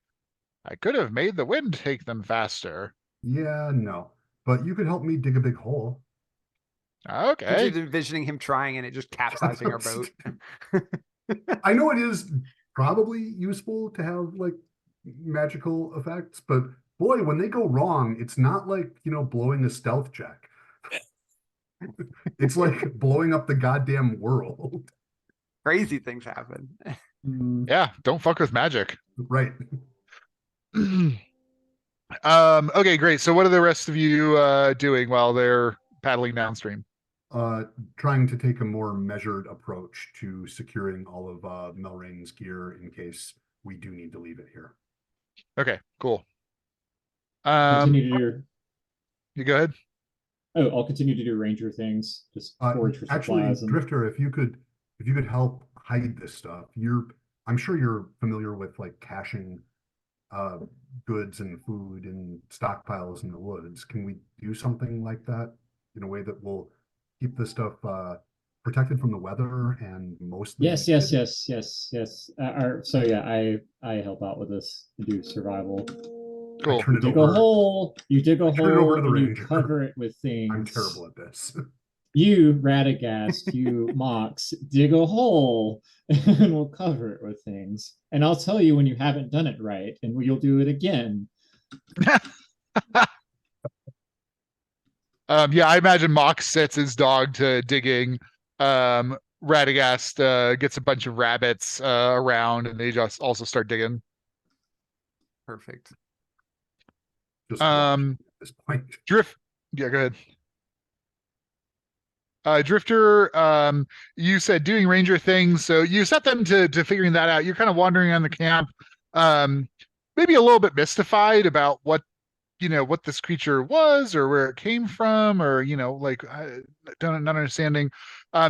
I could have made the wind take them faster. Yeah, no. But you could help me dig a big hole. Could Okay. you envisioning him trying and it just capsizing our boat? I know it is probably useful to have like magical effects, but boy, when they go wrong, it's not like, blowing a stealth check. It's like blowing up the goddamn world. Crazy things happen. Yeah, don't fuck with magic. Right. Okay, great. So what are the rest of you doing while they're paddling downstream? Trying to take a more measured approach to securing all of Melrain's gear in case we do need to leave it here. Okay, cool. Continue to do. You go ahead. Oh, I'll continue to do ranger things. Just forage for Actually, supplies. And Drifter, if you could help hide this stuff, I'm sure you're familiar with like caching goods and food and stockpiles in the woods. Can we do something like that in a way that will keep this stuff protected from the weather and mostly? yes. So yeah, I help out with this to do survival. Cool. Turn it Dig a over. hole. You dig a Turn it over hole to the and you ranger. cover it with things. I'm terrible at this. You Radagast, you Mox, dig a hole and we'll cover it with things. And I'll tell you when you haven't done it right, and you'll do it again. Yeah, I imagine Mox sets his dog to digging. Radagast gets a bunch of rabbits around, and they just also start digging. Perfect. Just At this point. Yeah, go ahead. Drifter, you said doing ranger things, so you set them to figuring that out. You're kind of wandering around the camp, maybe a little bit mystified about what this creature was or where it came from, or like not understanding.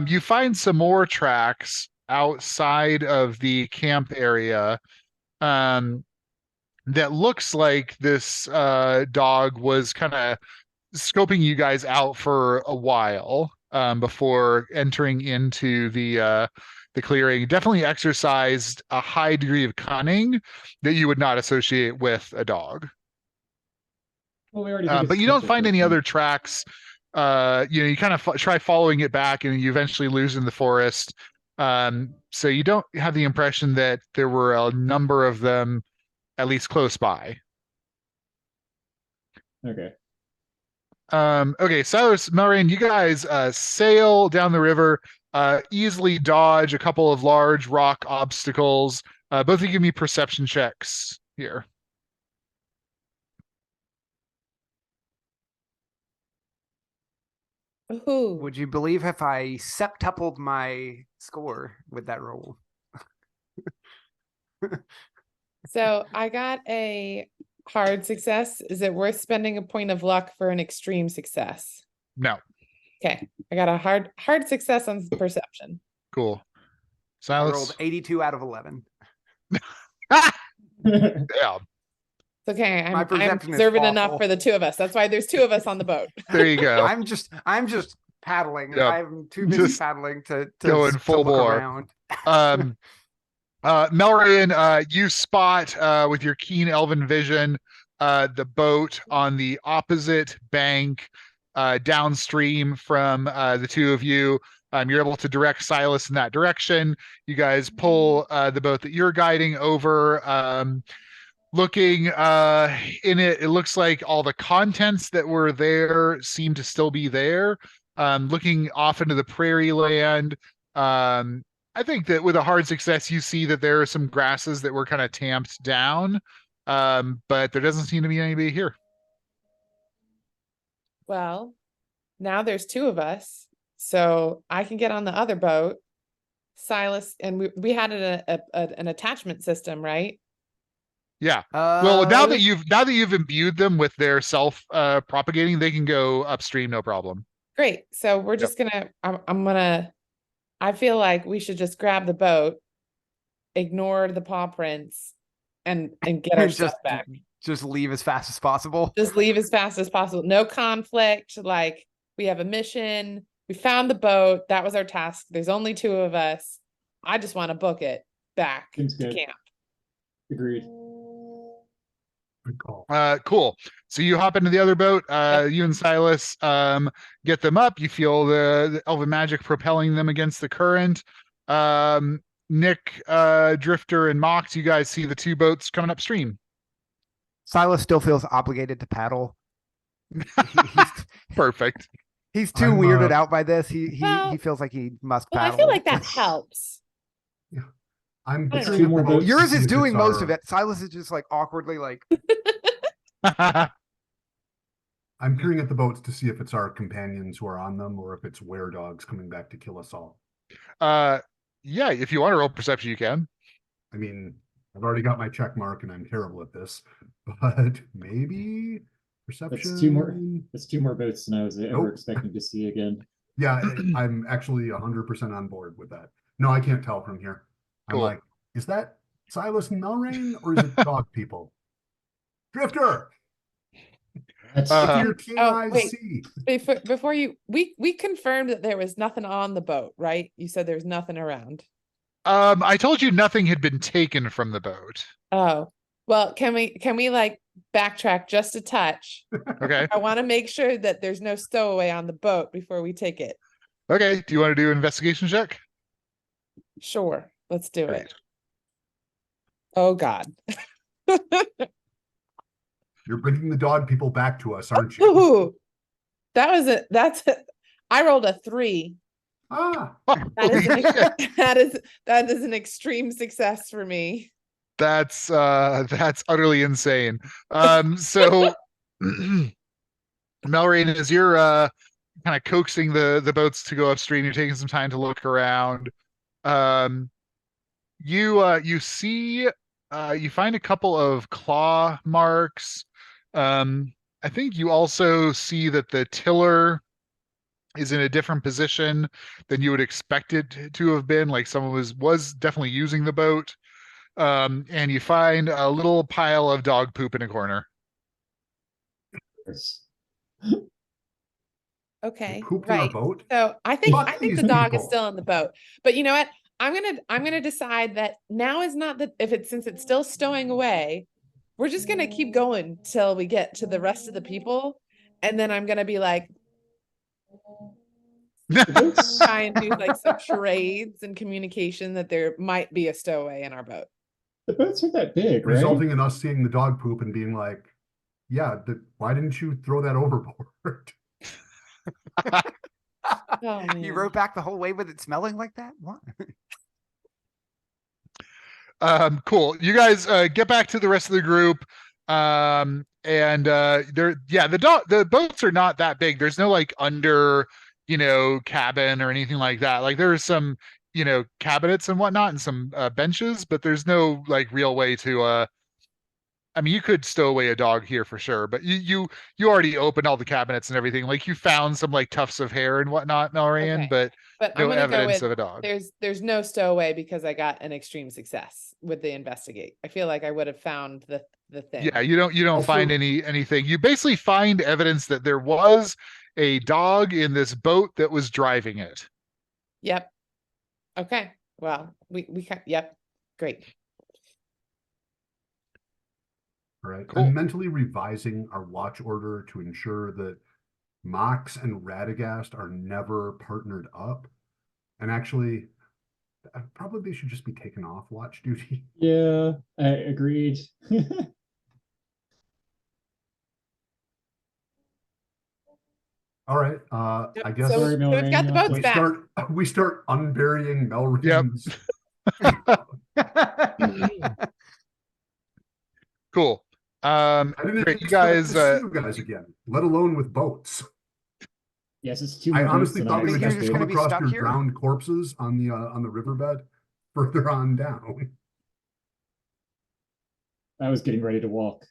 You find some more tracks outside of the camp area that looks like this dog was kind of scoping you guys out for a while before entering into the clearing. Definitely exercised a high degree of cunning that you would not associate with a dog. Well, we already But you don't find any other tracks. You kind of try following it back, and you eventually lose in the forest. So you don't have the impression that there were a number of them, at least close by. Okay. Okay, Silas, Melrain, you guys sail down the river, easily dodge a couple of large rock obstacles. Both of you give me perception checks here. Ooh. Would you believe if I septupled my score with that roll? So I got a hard success. Is it worth spending a point of luck for an extreme success? No. Okay, I got a hard success on perception. Cool. I rolled Silas. 82 out of 11. Yeah, It's okay. My I'm perception is observant enough awful. for the two of us. That's why there's two of us on the boat. there you go. I'm just paddling. Yep. I'm too busy Just paddling to going to full look bore. around. Melrian, you spot with your keen elven vision the boat on the opposite bank downstream from the two of you. You're able to direct Silas in that direction. You guys pull the boat that you're guiding over. Looking in it, it looks like all the contents that were there seem to still be there. Looking off into the prairie land, I think that with a hard success, you see that there are some grasses that were kind of tamped down, but there doesn't seem to be anybody here. Well, now there's two of us, so I can get on the other boat. Silas, and we had an attachment system, right? Yeah. Well, now Uh, that you've imbued them with their self propagating, they can go upstream, no problem. Great. So we're just gonna. I feel like we should just grab the boat, ignore the paw prints, and get our stuff back. just leave as fast as possible. Just leave as fast as possible. No conflict. Like, we have a mission. We found the boat. That was our task. There's only two of us. I just want to book it back Seems to good. camp. Agreed. Good call. Cool. So you hop into the other boat. You and Silas get them up. You feel the elven magic propelling them against the current. Nick, Drifter, and Mox, you guys see the two boats coming upstream. Silas still feels obligated to paddle. Perfect. He's too I'm, weirded out by this. He Well- feels like he must Well, I paddle. feel like that helps. I'm That's picturing two at the more boat boats. to Yours see is if doing it's most our- of it. Silas is just like awkwardly like, I'm peering at the boats to see if it's our companions who are on them or if it's were-dogs coming back to kill us all. Yeah, if you want to roll perception, you can. I mean, I've already got my check mark and I'm terrible at this, but maybe perception. That's two more boats than I was ever Nope. expecting to see again. Yeah, I'm actually 100% on board with that. No, I can't tell from here. Cool. I'm like, is that Silas and Melrain or is it dog people? Drifter, That's your keen Oh, eyes wait. see. Before you, we confirmed that there was nothing on the boat, right? You said there's nothing around. I told you nothing had been taken from the boat. Oh, well, can we like backtrack just a touch? Okay. I want to make sure that there's no stowaway on the boat before we take it. Okay. Do you want to do an investigation check? Sure, let's do Great. it. Oh God. You're bringing the dog people back to us, aren't you? Ooh, I rolled a 3. Ah, That is Holy shit. that is an extreme success for me. That's utterly insane. So Melrain, as you're kind of coaxing the boats to go upstream, you're taking some time to look around. You see you find a couple of claw marks. I think you also see that the tiller is in a different position than you would expect it to have been. Like someone was definitely using the boat. And you find a little pile of dog poop in a corner. Okay, pooped in our right. boat. So I think Fuck the these dog is people. still in the boat. But you know what? I'm gonna decide that now is not the since it's still stowing away, we're just gonna keep going till we get to the rest of the people, and then I'm gonna be like try and do like some charades and communication that there might be a stowaway in our boat. The boats are that big, right? Resulting in us seeing the dog poop and being like, yeah, why didn't you throw that overboard? Oh, you man. wrote back the whole way with it smelling like that? What? Cool. You guys get back to the rest of the group. And the boats are not that big. There's no like under, cabin or anything like that. Like there's some, cabinets and whatnot and some benches, but there's no like real way to I mean, you could stow away a dog here for sure, but you already opened all the cabinets and everything. Like you found some like tufts of hair and whatnot, Melrain, Okay. but But I'm no gonna go evidence with of a dog. there's no stowaway because I got an extreme success with the investigate. I feel like I would have found the thing. Yeah, you don't find Also- anything. You basically find evidence that there was a dog in this boat that was driving it. Yep. Okay. Well, yep. Great. All right. Cool. I'm mentally revising our watch order to ensure that Mox and Radagast are never partnered up. And actually, probably should just be taken off watch duty. Yeah, I agreed. All right. Yep, I guess Sorry, so Melrain, we've got the you have boats we back. start unburying Melrain's. Cool. I didn't Great. You expect guys, to see you guys again, let alone with boats. Yes, it's two I more honestly days thought we than would I You're just just come gonna be across stuck your here? drowned corpses on the riverbed further on down. I was getting ready to walk.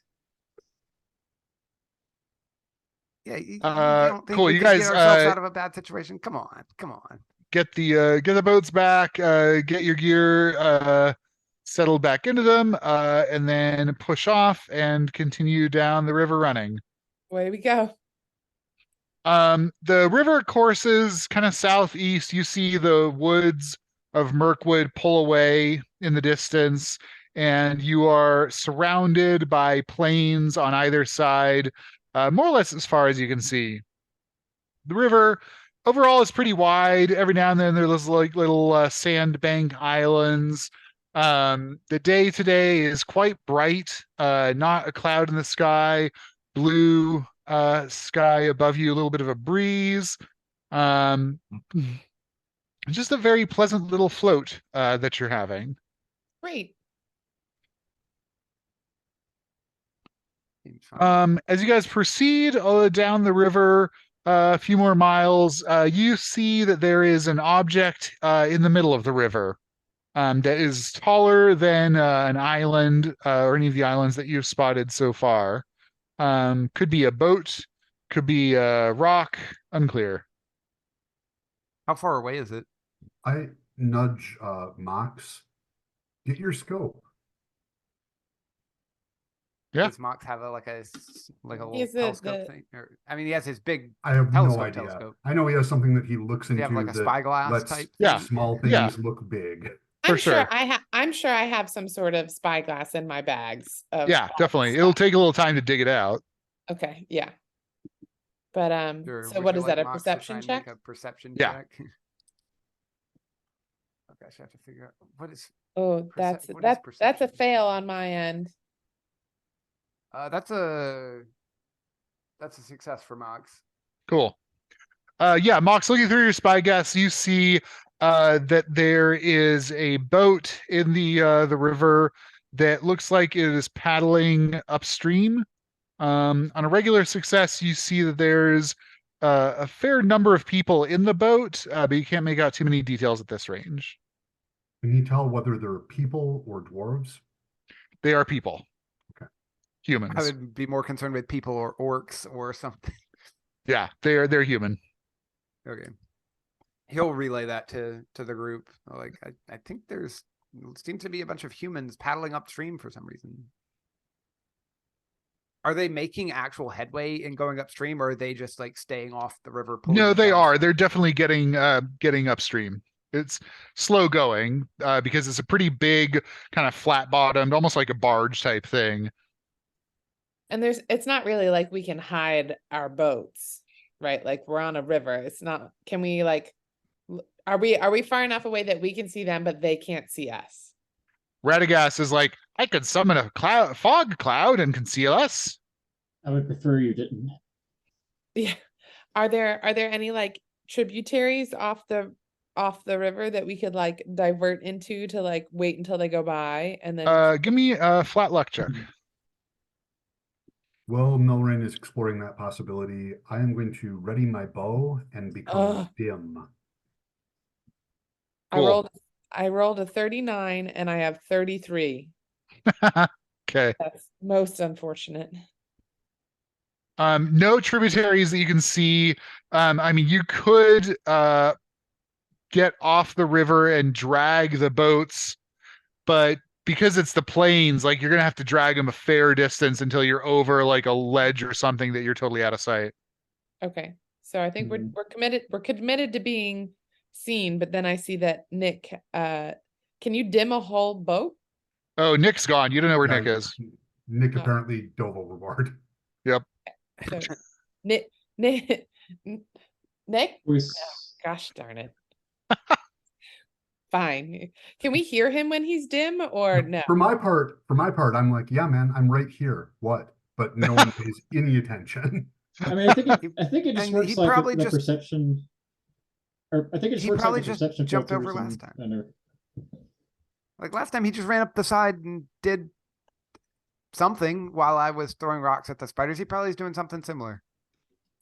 Yeah, you Uh, don't think cool, we you could guys, get ourselves out of a bad situation? Come on, come on. get the boats back, get your gear settled back into them, and then push off and continue down the river running. Away we go. The river courses kind of southeast. You see the woods of Mirkwood pull away in the distance, and you are surrounded by plains on either side, more or less as far as you can see. The river overall is pretty wide. Every now and then there's like little sandbank islands. The day today is quite bright, not a cloud in the sky, blue sky above you, a little bit of a breeze. Just a very pleasant little float that you're having. Great. Seems fine. As you guys proceed down the river, a few more miles, you see that there is an object in the middle of the river that is taller than an island or any of the islands that you've spotted so far. Could be a boat, could be a rock, unclear. How far away is it? I nudge Mox. Get your scope. Yeah. Does Mox have like a He has little telescope the- thing? Or, I mean, he has his big. I have no Telescope, idea. telescope. I know he has something that he looks Does he into have like a that spyglass lets type? Yeah. small things Yeah. look big. For I'm sure sure. I'm sure I have some sort of spyglass in my bags. Of Yeah, all this definitely. stuff. It'll take a little time to dig it out. Okay, yeah. But Sure, so would what you is that? like A Mox to perception try and make check? a perception Yeah. check. Okay, so I have to figure out what is. Oh, Percep- that's what is that's a perception? fail on my end. That's a success for Mox. Cool. Yeah, Mox, looking through your spy gas, you see that there is a boat in the river that looks like it is paddling upstream. On a regular success, you see that there's a fair number of people in the boat, but you can't make out too many details at this range. Can you tell whether they're people or dwarves? They are people. Okay. Humans. I would be more concerned with people or orcs or something. Yeah, they're human. Okay. He'll relay that to the group. Like, I think there's seems to be a bunch of humans paddling upstream for some reason. Are they making actual headway in going upstream, or are they just like staying off the river? pulling No, the they boats? are. They're definitely getting upstream. It's slow going because it's a pretty big kind of flat bottomed, almost like a barge type thing. And it's not really like we can hide our boats, right? Like we're on a river. It's not, can we like, are we far enough away that we can see them, but they can't see us? Radagast is like, I could summon a fog cloud and conceal us. I would prefer you didn't. Yeah. Are there any like tributaries off the river that we could like divert into to like wait until they go by and then Give me a flat luck check. While Melrain is exploring that possibility, I am going to ready my bow and become Ugh. dim. I rolled a 39 and I have 33. Okay. That's most unfortunate. No tributaries that you can see. I mean, you could get off the river and drag the boats, but because it's the plains, like you're gonna have to drag them a fair distance until you're over like a ledge or something that you're totally out of sight. Okay, so I think Mhm. we're committed. We're committed to being seen, but then I see that Nick, can you dim a whole boat? Oh, Nick's gone. You don't know where Yeah, Nick is. Nick Oh. apparently dove overboard. Yep. So Nick, Nick, Nick. We Gosh darn it. Fine. Can we hear him when he's dim or no? For my part, I'm like, yeah, man, I'm right here. What? But no one pays any attention. I mean, I think it just And works he like probably the just- perception, or I think it just He works like probably the just perception jumped over filters last time. and Like last time, he just ran up the side and did something while I was throwing rocks at the spiders. He probably is doing something similar.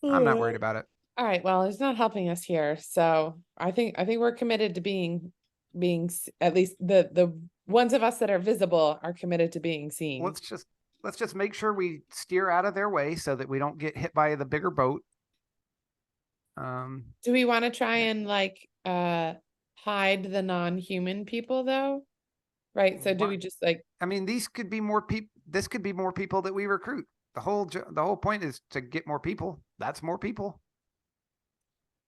I'm not worried about it. All right, well, it's not helping us here, so I think we're committed to being at least the ones of us that are visible are committed to being seen. Let's just make sure we steer out of their way so that we don't get hit by the bigger boat. Do we want to try and like hide the non-human people though? Right, so do Why- we just like, I mean, these could be more people. This could be more people that we recruit. The whole point is to get more people. That's more people.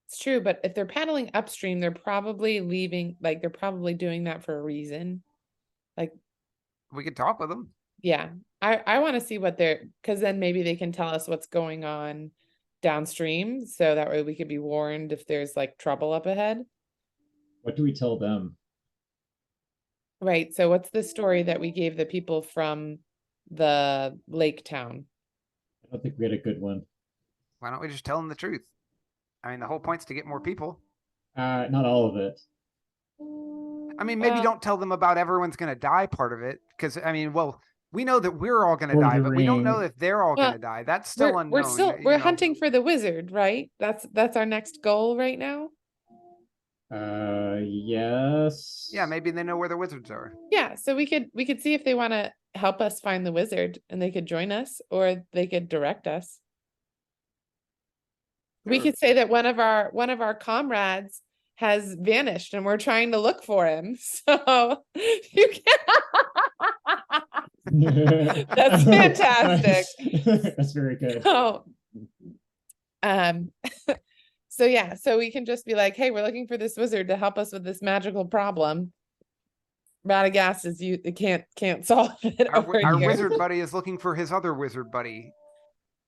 it's true, but if they're paddling upstream, they're probably leaving, like they're probably doing that for a reason. Like, We could talk with them. yeah, I want to see what they're, because then maybe they can tell us what's going on downstream, so that way we could be warned if there's like trouble up ahead. what do we tell them? Right, so what's the story that we gave the people from the lake town? I don't think we had a good one. Why don't we just tell them the truth? I mean, the whole point's to get more people. Not all of it. I mean, maybe Well- don't tell them about everyone's going to die part of it. Because, I mean, well, we know that we're all going to Lord of die, the but we don't know Ring. if they're all Well, going to die. That's still unknown. We're still you we're know. hunting for the wizard, right? That's our next goal right now. Yes. Yeah, maybe they know where the wizards are. Yeah, so we could see if they want to help us find the wizard and they could join us or they could direct us. We Sure. could say that one of our comrades has vanished and we're trying to look for him. So you can That's fantastic. That's very good. Oh, so yeah, so we can just be like, hey, we're looking for this wizard to help us with this magical problem. Radagast is you can't solve it over Our here. wizard buddy is looking for his other wizard buddy.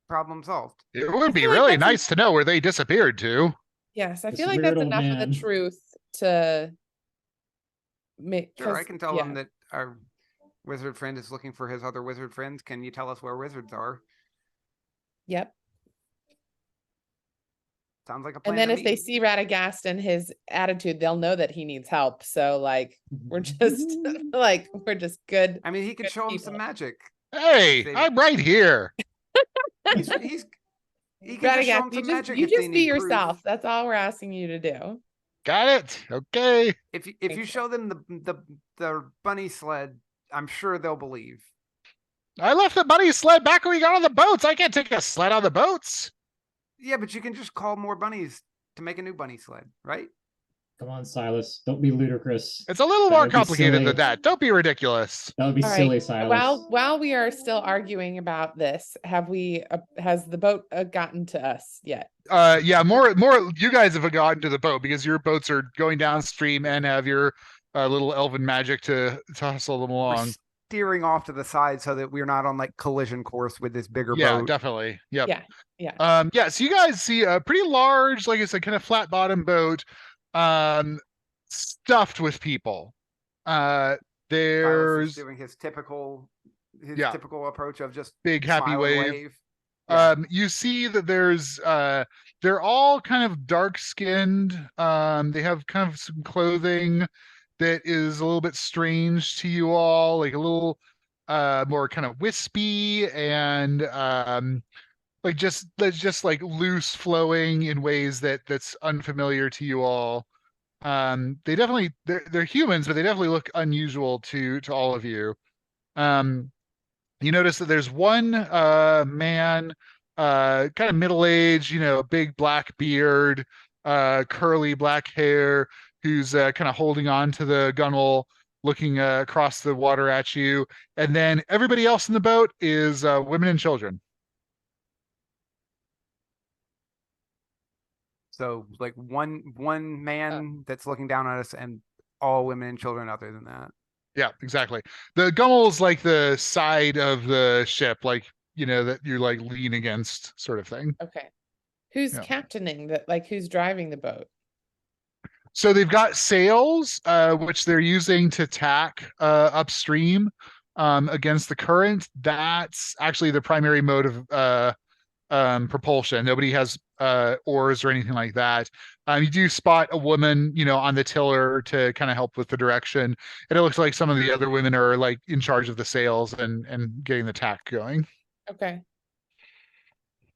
Problem solved. It would be feel like really that's a- nice to know where they disappeared to. Yes, I This feel like weird that's old enough of man. the truth to make. Sure, I 'cause- can tell yeah. them that our wizard friend is looking for his other wizard friends. Can you tell us where wizards are? Yep. Sounds like a plan. And then to if they me. see Radagast and his attitude, they'll know that he needs help. So like we're just we're just good. I mean, he could good show him some people. magic. Hey, They- I'm right here. He can just show him Radagast, some magic. you if they just be need proof. yourself. That's all we're asking you to do. Got it. Okay. If you Thank you. show them the bunny sled, I'm sure they'll believe. I left the bunny sled back when we got on the boats. I can't take a sled on the boats. Yeah, but you can just call more bunnies to make a new bunny sled, right? Come on, Silas. Don't be ludicrous. It's a little That more would be complicated silly. than that. Don't be ridiculous. That would be All silly, right. Silas. While we are still arguing about this, has the boat gotten to us yet? Yeah, more you guys have gotten to the boat because your boats are going downstream and have your little elven magic to hustle them We're along. steering off to the side so that we're not on like collision course with this bigger Yeah, boat. definitely. Yep. Yeah, yeah. Yeah, so you guys see a pretty large, like I said, kind of flat bottom boat, stuffed with people. Silas is There's doing his typical Yeah. approach of just big happy smile and wave. Yeah. You see that there's they're all kind of dark skinned. They have kind of some clothing that is a little bit strange to you all, like a little more kind of wispy and like just like loose flowing in ways that's unfamiliar to you all. They definitely they're humans, but they definitely look unusual to all of you. You notice that there's one man, kind of middle-aged, big black beard, curly black hair, who's kind of holding on to the gunwale, looking across the water at you. And then everybody else in the boat is women and children. So like one man that's looking down on us and all women and children other than that. Yeah, exactly. The gunwale's like the side of the ship, like, that you're like lean against sort of thing. Okay. Who's Yeah. captaining that? Like, who's driving the boat? So they've got sails, which they're using to tack upstream against the current. That's actually the primary mode of propulsion. Nobody has oars or anything like that. You do spot a woman, on the tiller to kind of help with the direction. And it looks like some of the other women are like in charge of the sails and getting the tack going. Okay.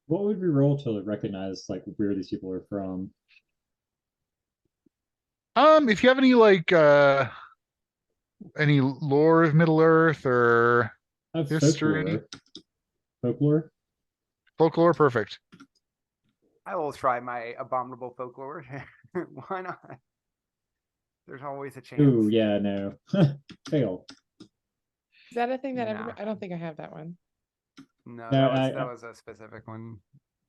What would we roll to recognize like where these people are from? If you have any lore of Middle Earth or Of history, folklore. folklore, perfect. I will try my abominable folklore. Why not? There's always a chance. Ooh, yeah, no. Fail. Is that a thing that Nah. I don't think I have that one. No, No, that was a specific one.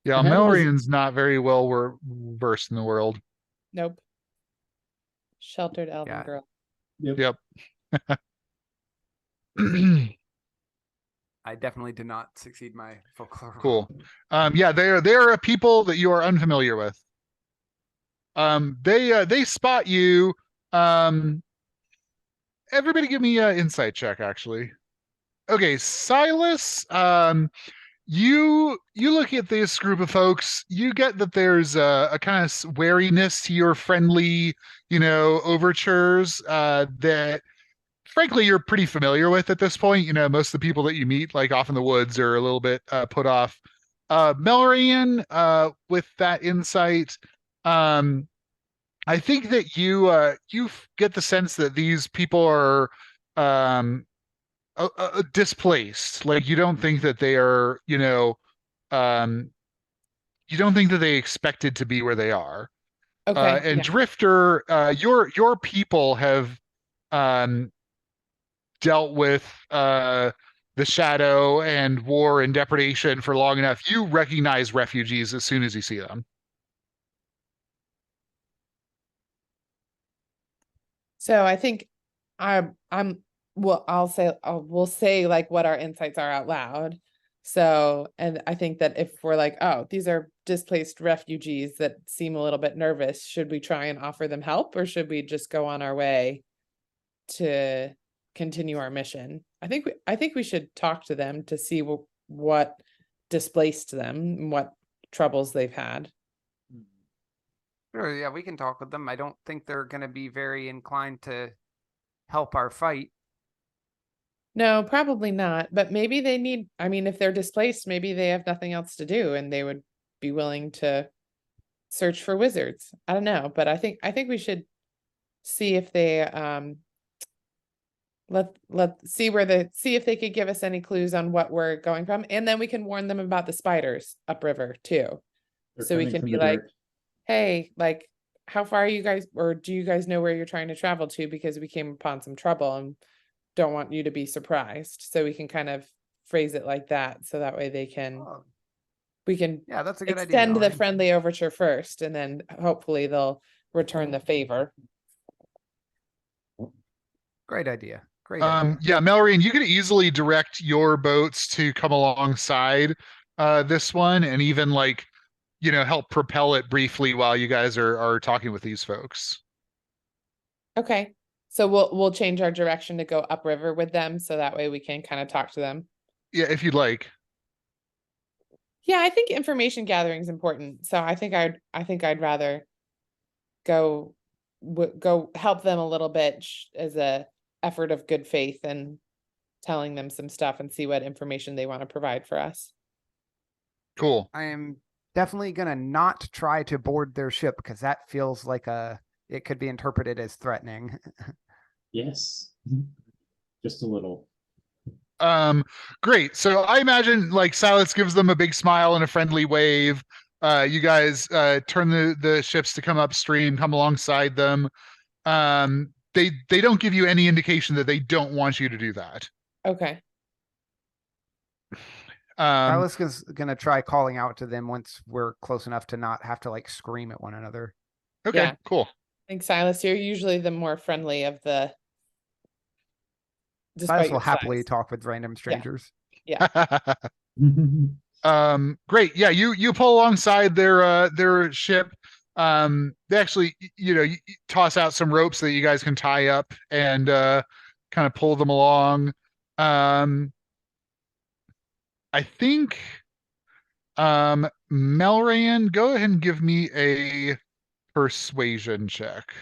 Yeah, I had it as- Melrian's not very well versed in the world. Nope. Sheltered elven Yeah. girl. Yep. I definitely did not succeed my folklore. Cool. Yeah, they're a people that you are unfamiliar with. They spot you. Everybody give me an insight check, actually. Okay, Silas, you look at this group of folks, you get that there's a kind of wariness to your friendly, overtures that frankly you're pretty familiar with at this point. Most of the people that you meet like off in the woods are a little bit put off. Melrian, with that insight, I think that you get the sense that these people are displaced. Like you don't think that they are, um, you don't think that they expected to be where they are. Okay. And yeah. Drifter, your people have dealt with the shadow and war and depredation for long enough. You recognize refugees as soon as you see them. So I think we'll say like what our insights are out loud. So, and I think that if we're like, oh, these are displaced refugees that seem a little bit nervous, should we try and offer them help, or should we just go on our way to continue our mission? I think we should talk to them to see what displaced them and what troubles they've had. Sure, yeah, we can talk with them. I don't think they're going to be very inclined to help our fight. No, probably not. But maybe they need, I mean, if they're displaced, maybe they have nothing else to do and they would be willing to search for wizards. I don't know, but I think we should see if they see if they could give us any clues on what we're going from, and then we can warn them about the spiders upriver too. They're So we coming can from be the like, dirt. hey, like, how far are you guys, or do you guys know where you're trying to travel to? Because we came upon some trouble and don't want you to be surprised. So we can kind of phrase it like that. So that way we can Yeah, that's a good idea. extend the Mallory. friendly overture first, and then hopefully they'll return the favor. Great idea. Great idea. Yeah, Melrian, you could easily direct your boats to come alongside this one and even like, help propel it briefly while you guys are talking with these folks. Okay. So we'll change our direction to go upriver with them, so that way we can kind of talk to them. Yeah, if you'd like. Yeah, I think information gathering is important. So I think I'd rather go help them a little bit as a effort of good faith and telling them some stuff and see what information they want to provide for us. Cool. I am definitely going to not try to board their ship because that feels like it could be interpreted as threatening. Yes. Just a little. Great. So I imagine like Silas gives them a big smile and a friendly wave. You guys turn the ships to come upstream, come alongside them. They don't give you any indication that they don't want you to do that. Okay. Silas is gonna try calling out to them once we're close enough to not have to like scream at one another. Okay, Yeah. cool. I think Silas, you're usually the more friendly of the. Silas Despite will your happily size. talk with random strangers. Great. Yeah, you pull alongside their ship. They actually, you toss out some ropes that you guys can tie up and kind of pull them along. I think Melrayan, go ahead and give me a persuasion check.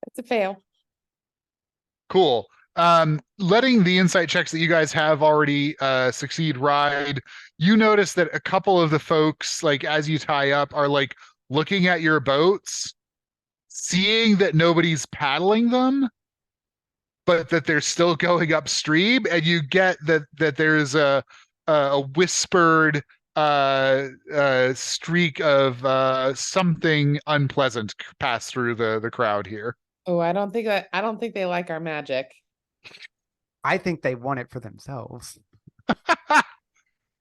That's a fail. Cool. Letting the insight checks that you guys have already succeed ride, you notice that a couple of the folks, like as you tie up, are like looking at your boats, seeing that nobody's paddling them, but that they're still going upstream, and you get that there's a whispered streak of something unpleasant pass through the crowd here. Oh, I don't think they like our magic. I think they want it for themselves.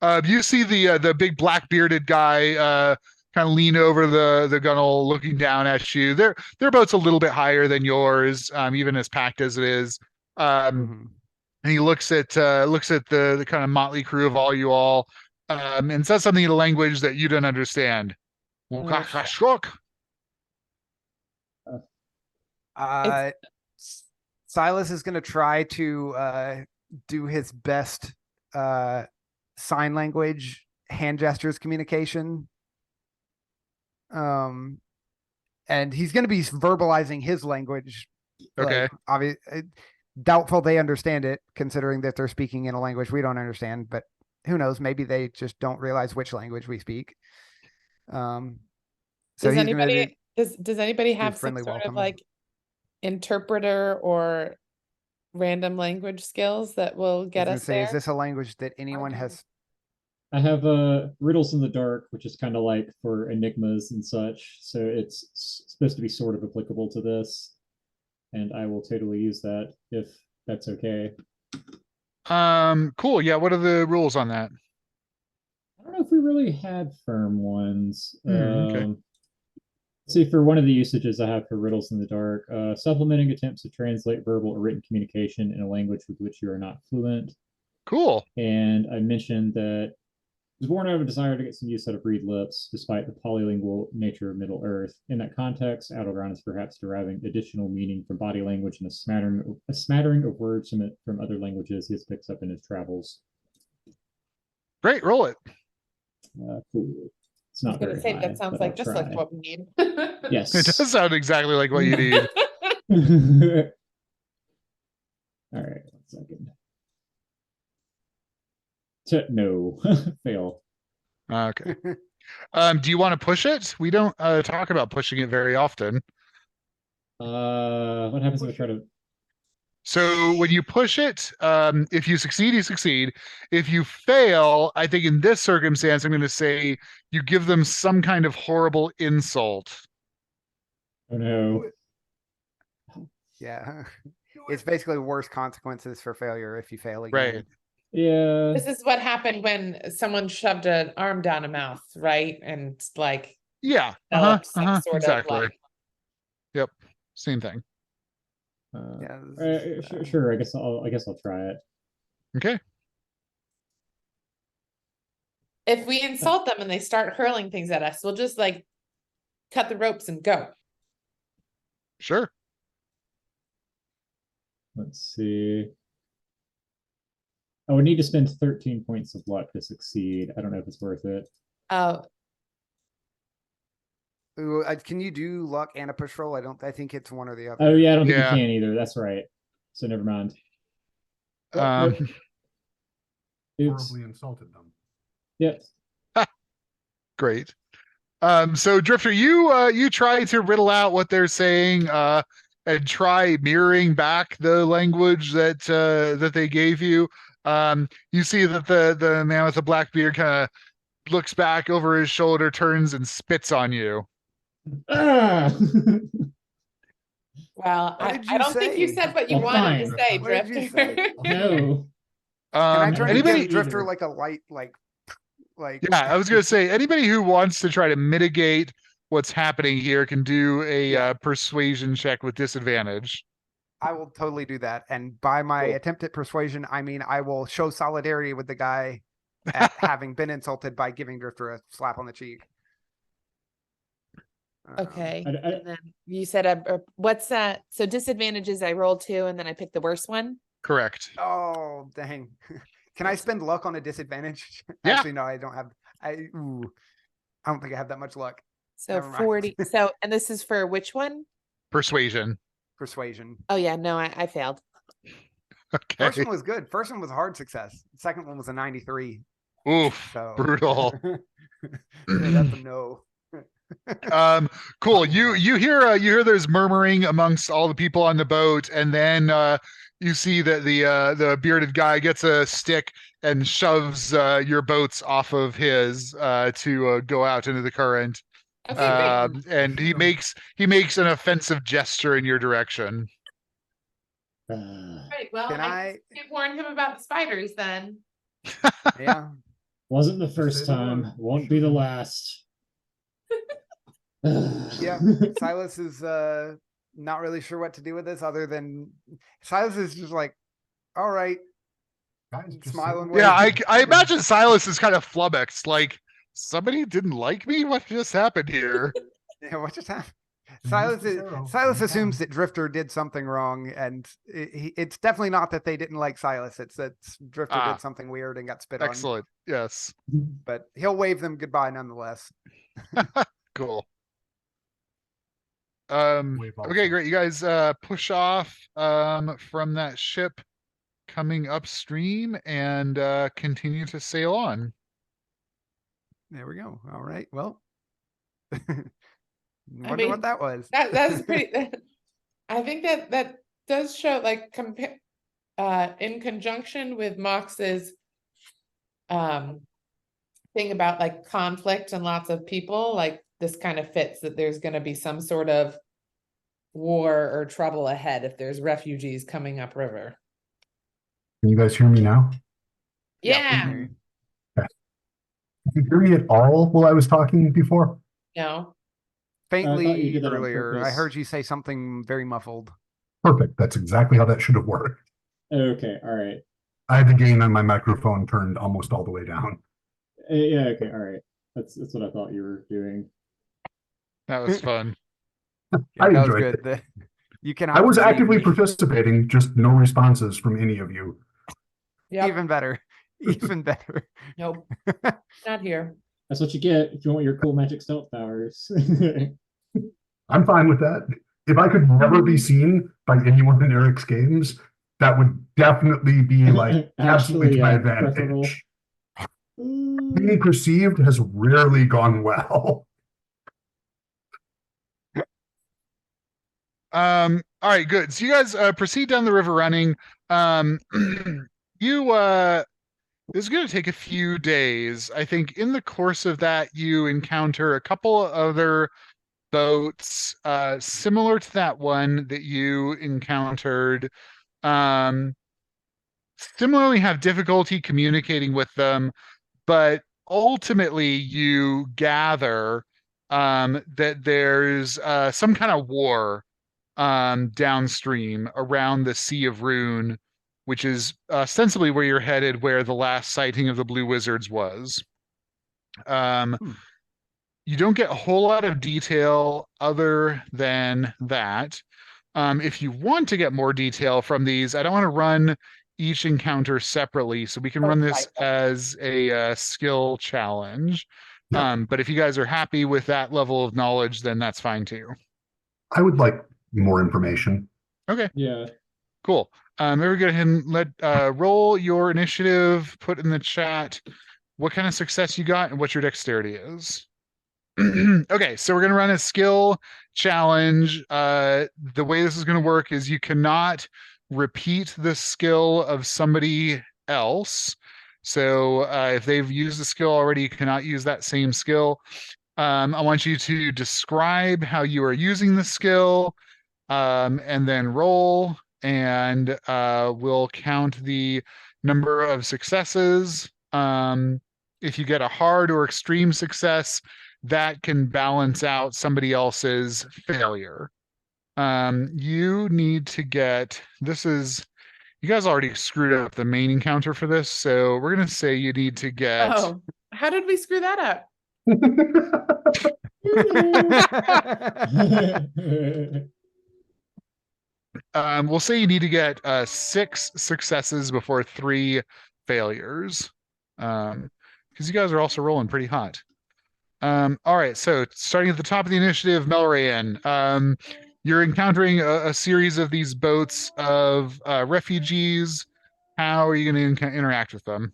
You see the big black bearded guy kind of lean over the gunwale, looking down at you. Their boat's a little bit higher than yours, even as packed as it is. And he looks at the kind of motley crew of all you all, and says something in a language that you don't understand. Silas is going to try to do his best sign language, hand gestures communication. And he's going to be verbalizing his language. Okay. Like, doubtful they understand it, considering that they're speaking in a language we don't understand, but who knows? Maybe they just don't realize which language we speak. So does anybody have some friendly sort welcome. of like interpreter or random language skills that will get us there? Is this a language that anyone has? I have riddles in the dark, which is kind of like for enigmas and such. So it's supposed to be sort of applicable to this, and I will totally use that if that's okay. Cool. Yeah. What are the rules on that? I don't know if we really had firm ones. Okay. See, for one of the usages I have for riddles in the dark, supplementing attempts to translate verbal or written communication in a language with which you are not fluent. Cool. And I mentioned that I was born out of a desire to get some use out of reed lips, despite the polylingual nature of Middle Earth. In that context, Adelgron is perhaps deriving additional meaning from body language and a smattering of words from other languages he has picked up in his travels. Great, roll it. Cool. It's not very high. That sounds like just like what we need. Yes. It does sound exactly like what you need. All right, 1 second. No, fail. Okay. Do you want to push it? We don't talk about pushing it very often. What happens if I try to? So when you push it, if you succeed, you succeed. If you fail, I think in this circumstance, I'm going to say you give them some kind of horrible insult. Oh no. Yeah. It's basically worse consequences for failure if you fail again. Right. Yeah. This is what happened when someone shoved an arm down a mouth, right? And like, Yeah. Exactly. Of like... Yep. Same thing. Sure. I guess I'll try it. Okay. If we insult them and they start hurling things at us, we'll just like cut the ropes and go. Sure. Let's see. I would need to spend 13 points of luck to succeed. I don't know if it's worth it. Can you do luck and a push roll? I think it's one or the other. Oh yeah, I don't think you can either. That's right. So never mind. Oops. Horribly insulted them. Yep. Great. So Drifter, you try to riddle out what they're saying, and try mirroring back the language that they gave you. You see that the man with the black beard kind of looks back over his shoulder, turns, and spits on you. Ah! Well, What did I you don't think you say? said what you Well, wanted to fine. say, What did you Drifter. say? No. Can I Um, try to anybody? give Drifter Either. like a light, like Yeah, I was gonna say anybody who wants to try to mitigate what's happening here can do a Yeah. persuasion check with disadvantage. I will totally do that. And by my Cool. attempt at persuasion, I mean I will show solidarity with the guy at having been insulted by giving Drifter a slap on the cheek. Okay. I- And then you said, what's that? So disadvantages, I rolled 2 and then I picked the worst one. Correct. Oh, dang. Can I spend luck on a disadvantage? Yeah. Actually, no, I don't have. I don't think I have that much luck. So Never mind. 40. So, and this is for which one? Persuasion. Persuasion. Oh yeah, no, I failed. Okay. First one was good. First one was a hard success. The second one was a 93. Oof. So Brutal. that's a no. Cool. You hear there's murmuring amongst all the people on the boat, and then you see that the bearded guy gets a stick and shoves your boats off of his to go out into the current. Okay, great. And he makes an offensive gesture in your direction. Right. Well, Can I could warn him about the spiders then. Yeah. Wasn't the first Say the time. word. Won't be the last. Yeah. Silas is not really sure what to do with this other than Silas is just like, all right, Guys, just smiling. say- Yeah, I imagine Silas is kind of flummoxed, like somebody didn't like me. What just happened here? Yeah, what just happened? Mr. Silas Zero, Silas calm assumes down. that Drifter did something wrong, and it's definitely not that they didn't like Silas. It's that Drifter Ah. did something weird and got spit on. Excellent. Yes. But he'll wave them goodbye nonetheless. Cool. Wave Okay, also. great. You guys push off from that ship coming upstream and continue to sail on. There we go. All right. Well, wonder mean, what that was. That's pretty. I think that does show like in conjunction with Mox's thing about like conflict and lots of people, like this kind of fits that there's going to be some sort of war or trouble ahead if there's refugees coming upriver. Can you guys hear me now? Yeah. we hear you. Did you hear me at all while I was talking before? No. you Faintly did that on earlier, I purpose. heard you say something very muffled. Perfect. That's exactly how that should have worked. Okay, all right. I had the gain on my microphone turned almost all the way down. Yeah, okay, all right. That's what I thought you were doing. That was fun. Yeah, I that was enjoyed good. it. You cannot. I was see actively me. participating, just no responses from any of you. Yep. Even better. Even better. Nope. Not here. That's what you get if you want your cool magic stealth powers. I'm fine with that. If I could never be seen by anyone in Eric's games, that would definitely be like absolutely to my preferable. advantage. Being perceived has rarely gone well. All right, good. So you guys proceed down the river running. This is going to take a few days. I think in the course of that, you encounter a couple of other boats similar to that one that you encountered. Similarly have difficulty communicating with them, but ultimately you gather that there's some kind of war downstream around the Sea of Rune, which is ostensibly where you're headed, where the last sighting of the Blue Wizards was. You don't get a whole lot of detail other than that. If you want to get more detail from these, I don't want to run each encounter separately, so we can run this as a skill challenge. But if you guys are happy with that level of knowledge, then that's fine too. I would like more information. Okay. Yeah. Cool. Maybe go ahead and roll your initiative, put in the chat what kind of success you got and what your dexterity is. Okay, so we're gonna run a skill challenge. The way this is gonna work is you cannot repeat the skill of somebody else. So if they've used the skill already, you cannot use that same skill. I want you to describe how you are using the skill, and then roll, and we'll count the number of successes. If you get a hard or extreme success, that can balance out somebody else's failure. You need to get, this is, you guys already screwed up the main encounter for this, so we're going to say you need to get, Oh, how did we screw that up? we'll say you need to get 6 successes before 3 failures. Because you guys are also rolling pretty hot. All right, so starting at the top of the initiative, Melrayan, you're encountering a series of these boats of refugees. How are you going to interact with them?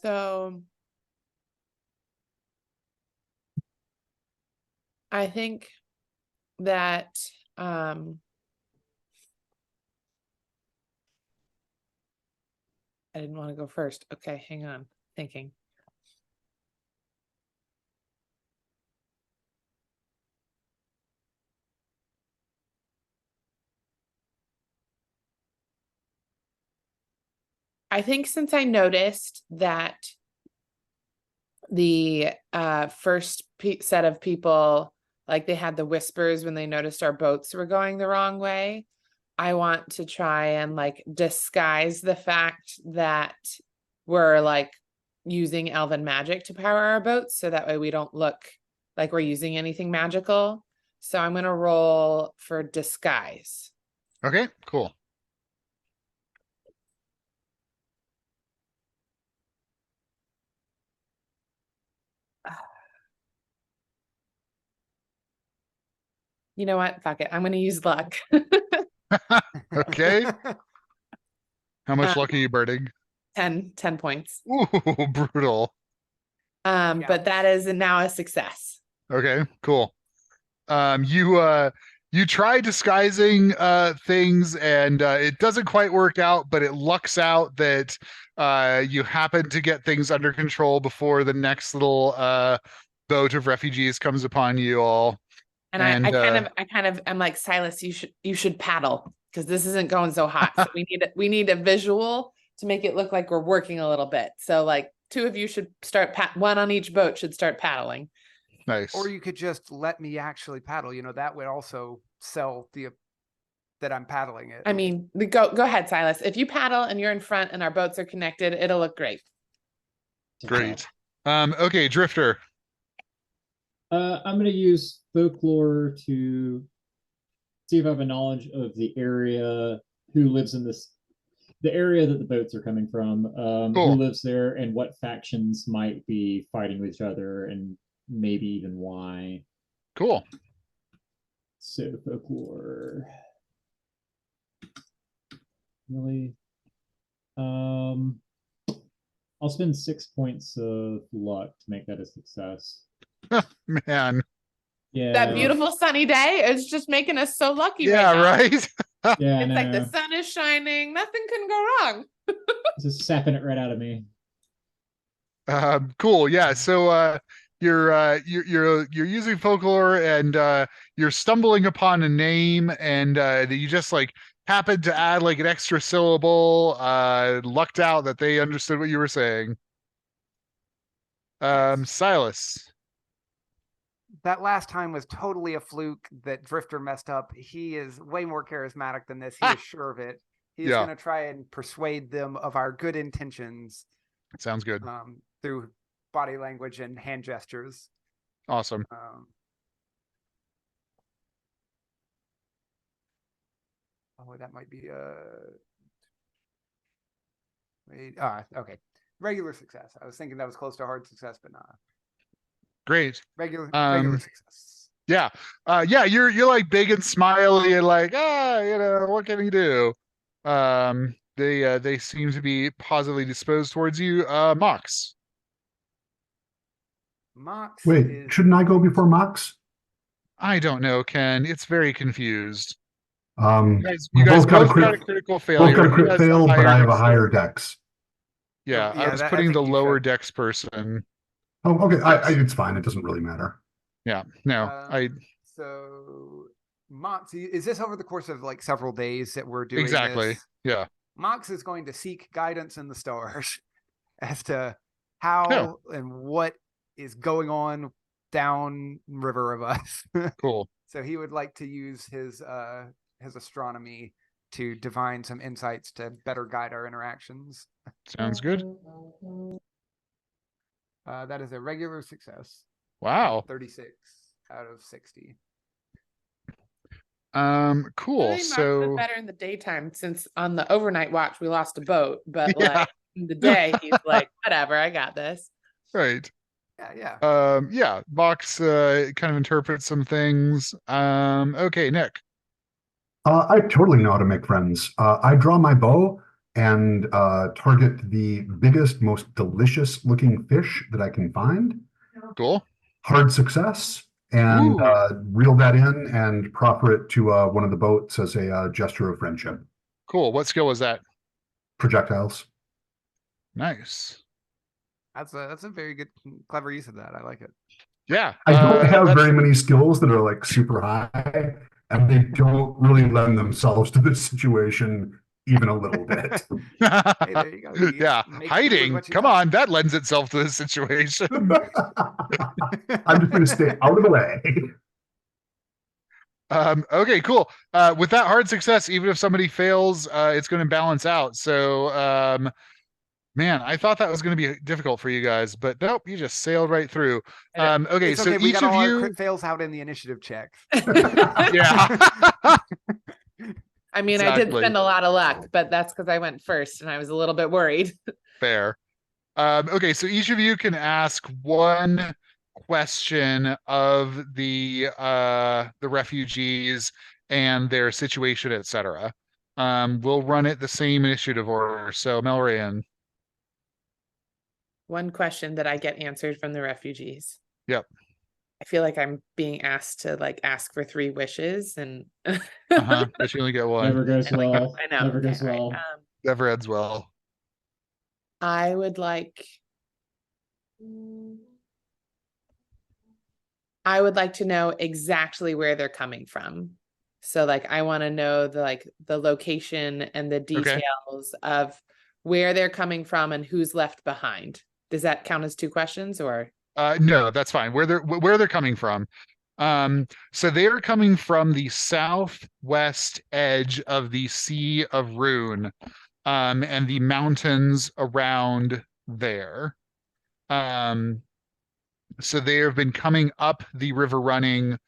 So I think that I didn't want to go first. Okay, hang on. Thinking. I think since I noticed that the first set of people, like they had the whispers when they noticed our boats were going the wrong way, I want to try and like disguise the fact that we're like using elven magic to power our boats, so that way we don't look like we're using anything magical. So I'm gonna roll for disguise. Okay, cool. You know what? Fuck it. I'm gonna use luck. Okay. How much luck are you burning? 10 points. Ooh, brutal. But that is now a success. Okay, cool. You try disguising things, and it doesn't quite work out, but it lucks out that you happen to get things under control before the next little boat of refugees comes upon you all. And I kind of I'm like, Silas, you should paddle, because this isn't going so hot. So we need a visual to make it look like we're working a little bit. So like 2 of you should start one on each boat should start paddling. Nice. Or you could just let me actually paddle. That would also sell that I'm paddling it. I mean, go ahead, Silas. If you paddle and you're in front and our boats are connected, it'll look great. Great. Okay, Drifter. I'm going to use folklore to see if I have a knowledge of the area, who lives in the area that the boats are coming from, Cool. who lives there, and what factions might be fighting with each other, and maybe even why. Cool. So folklore. Really? I'll spend 6 points of luck to make that a success. Man. Yeah. That beautiful sunny day is just making us so lucky. Yeah, right? Yeah, it's like the sun is shining. Nothing can go wrong. Just sapping it right out of me. Cool. Yeah. So you're using folklore, and you're stumbling upon a name, and that you just like happened to add like an extra syllable, lucked out that they understood what you were saying. Silas. That last time was totally a fluke that Drifter messed up. He is way more charismatic than this. He is sure of it. He's going to try and persuade them of our good intentions. Sounds good. Through body language and hand gestures. Awesome. That might be okay. Regular success. I was thinking that was close to hard success, but not. Great. Regular success. Yeah. Yeah, you're like big and smiley and like, what can he do? They seem to be positively disposed towards you. Mox. Mox Wait, is shouldn't I go before Mox? I don't know, Ken. It's very confused. Um, You we guys both got a both got a crit, critical both failure. got a He crit has the fail, but I have a higher dexterity. dex. Yeah, I yeah, was I putting the think you lower should. dex person. Oh, okay. It's fine. It doesn't really matter. Yeah, no, So Mox, is this over the course of like several days that we're doing exactly. this? Yeah. Mox is going to seek guidance in the stars as to Oh. how and what is going on down river of us. Cool. So he would like to use his astronomy to divine some insights to better guide our interactions. Sounds good. That is a regular success. Wow. 36 out of 60. Cool. Really Mox So did better in the daytime since on the overnight watch we lost a boat, but Yeah. like in the day he's like, whatever, I got this. right. Yeah. Yeah, Vox kind of interprets some things. Okay, Nick. I totally know how to make friends. I draw my bow and target the biggest, most delicious looking fish that I can find. Cool. Hard success. And Ooh. reel that in and proffer it to one of the boats as a gesture of friendship. Cool. What skill was that? Projectiles. Nice. That's a very good, clever use of that. I like it. Yeah. I don't have that's- very many skills that are like super high, and they don't really lend themselves to this situation even a little bit. Hey, there you go. You yeah, make do with hiding. what you Come got. on, that lends itself to this situation. I'm just going to stay out of the way. Okay, cool. With that hard success, even if somebody fails, it's going to balance out. So, man, I thought that was going to be difficult for you guys, but nope, you just sailed right through. Okay, It's so okay. We each got of all our you, crit fails out in the initiative check. yeah, I mean, I did Exactly. spend a lot of luck, but that's because I went first and I was a little bit worried. fair. Okay, so each of you can ask one question of the refugees and their situation, etc. We'll run it the same initiative order. So Melrian. One question that I get answered from the refugees. Yep. I feel like I'm being asked to like ask for 3 wishes and But you only get one. Never goes well. I know. Never Okay, goes all right. well. Never ends well. I would like to know exactly where they're coming from. So like I want to know the location and the details of where they're coming from and who's left behind. Does that count as 2 questions or? No, that's fine. Where they're coming from. So they are coming from the southwest edge of the Sea of Rune, and the mountains around there. So they have been coming up the river running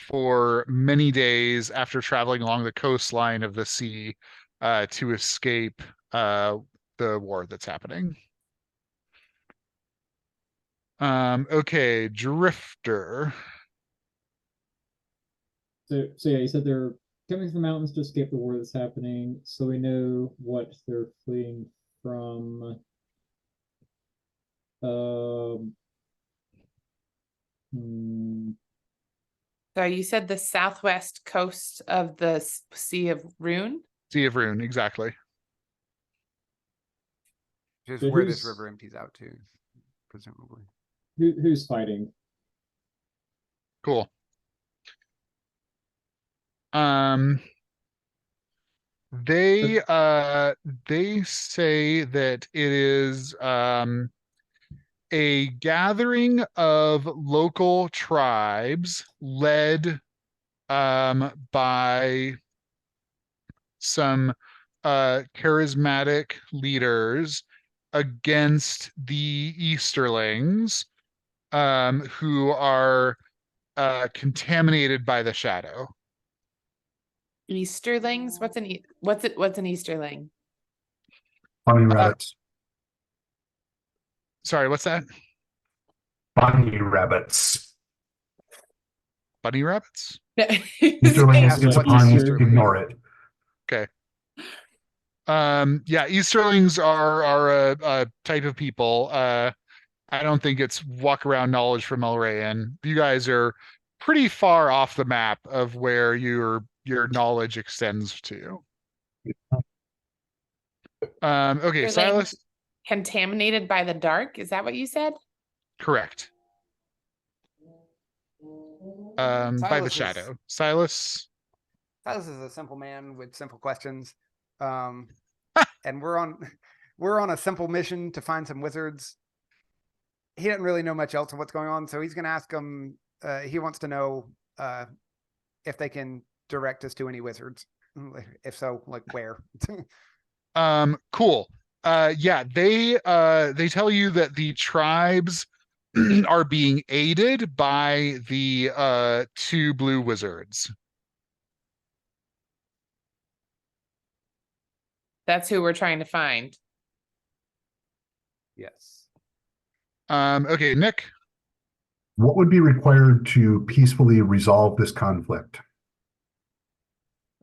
for many days after traveling along the coastline of the sea to escape the war that's happening. Okay, Drifter. So yeah, you said they're coming from the mountains to escape the war that's happening, so we know what they're fleeing from. So you said the southwest coast of the Sea of Rune? Sea of Rune, exactly. Just So where this who's- river empties out to, presumably. Who's fighting? Cool. They say that it is a gathering of local tribes led by some charismatic leaders against the Easterlings, who are contaminated by the shadow. Easterlings? What's an Easterling? Bunny rabbits. Sorry, what's that? Bunny rabbits. Bunny rabbits? Easterling Ask is what a pun. Easterling. Ignore it. Okay. Yeah, Easterlings are a type of people. I don't think it's walk around knowledge from Elrayan. You guys are pretty far off the map of where your knowledge extends to. Okay, You're like Silas, contaminated by the dark. Is that what you said? correct. By the Silas is- shadow. Silas. Silas is a simple man with simple questions. And we're on a simple mission to find some wizards. He doesn't really know much else of what's going on, so he's gonna ask them. He wants to know if they can direct us to any wizards. If so, like where? Cool. Yeah, they tell you that the tribes are being aided by the two blue wizards. That's who we're trying to find. Yes. Okay, Nick. What would be required to peacefully resolve this conflict?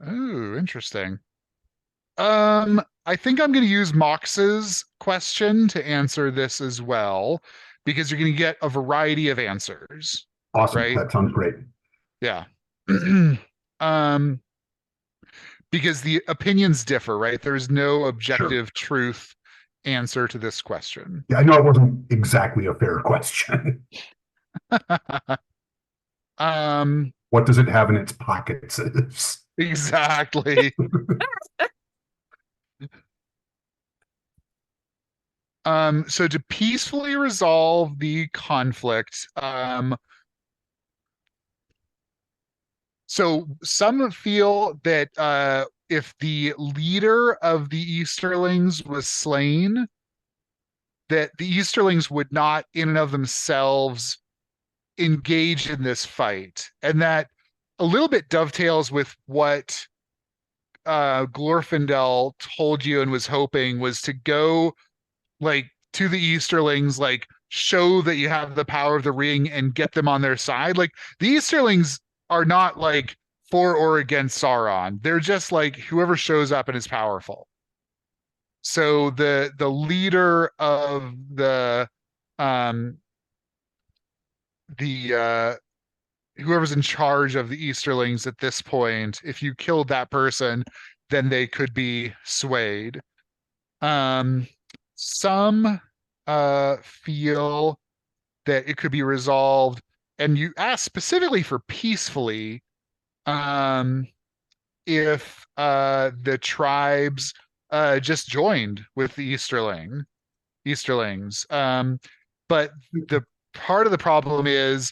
Oh, interesting. I think I'm going to use Mox's question to answer this as well, because you're going to get a variety of answers. Awesome. Right. That sounds great. Yeah. Because the opinions differ, right? There's no objective truth answer to this question. Yeah, I know it wasn't exactly a fair question. What does it have in its pockets? Exactly. So to peacefully resolve the conflict, so some feel that if the leader of the Easterlings was slain, that the Easterlings would not in and of themselves engage in this fight. And that a little bit dovetails with what Glorfindel told you and was hoping, was to go like to the Easterlings, like show that you have the power of the ring and get them on their side. Like the Easterlings are not like for or against Sauron. They're just like whoever shows up and is powerful. So the leader of the whoever's in charge of the Easterlings at this point, if you killed that person, then they could be swayed. Some feel that it could be resolved, and you ask specifically for peacefully, if the tribes just joined with the Easterlings. But the part of the problem is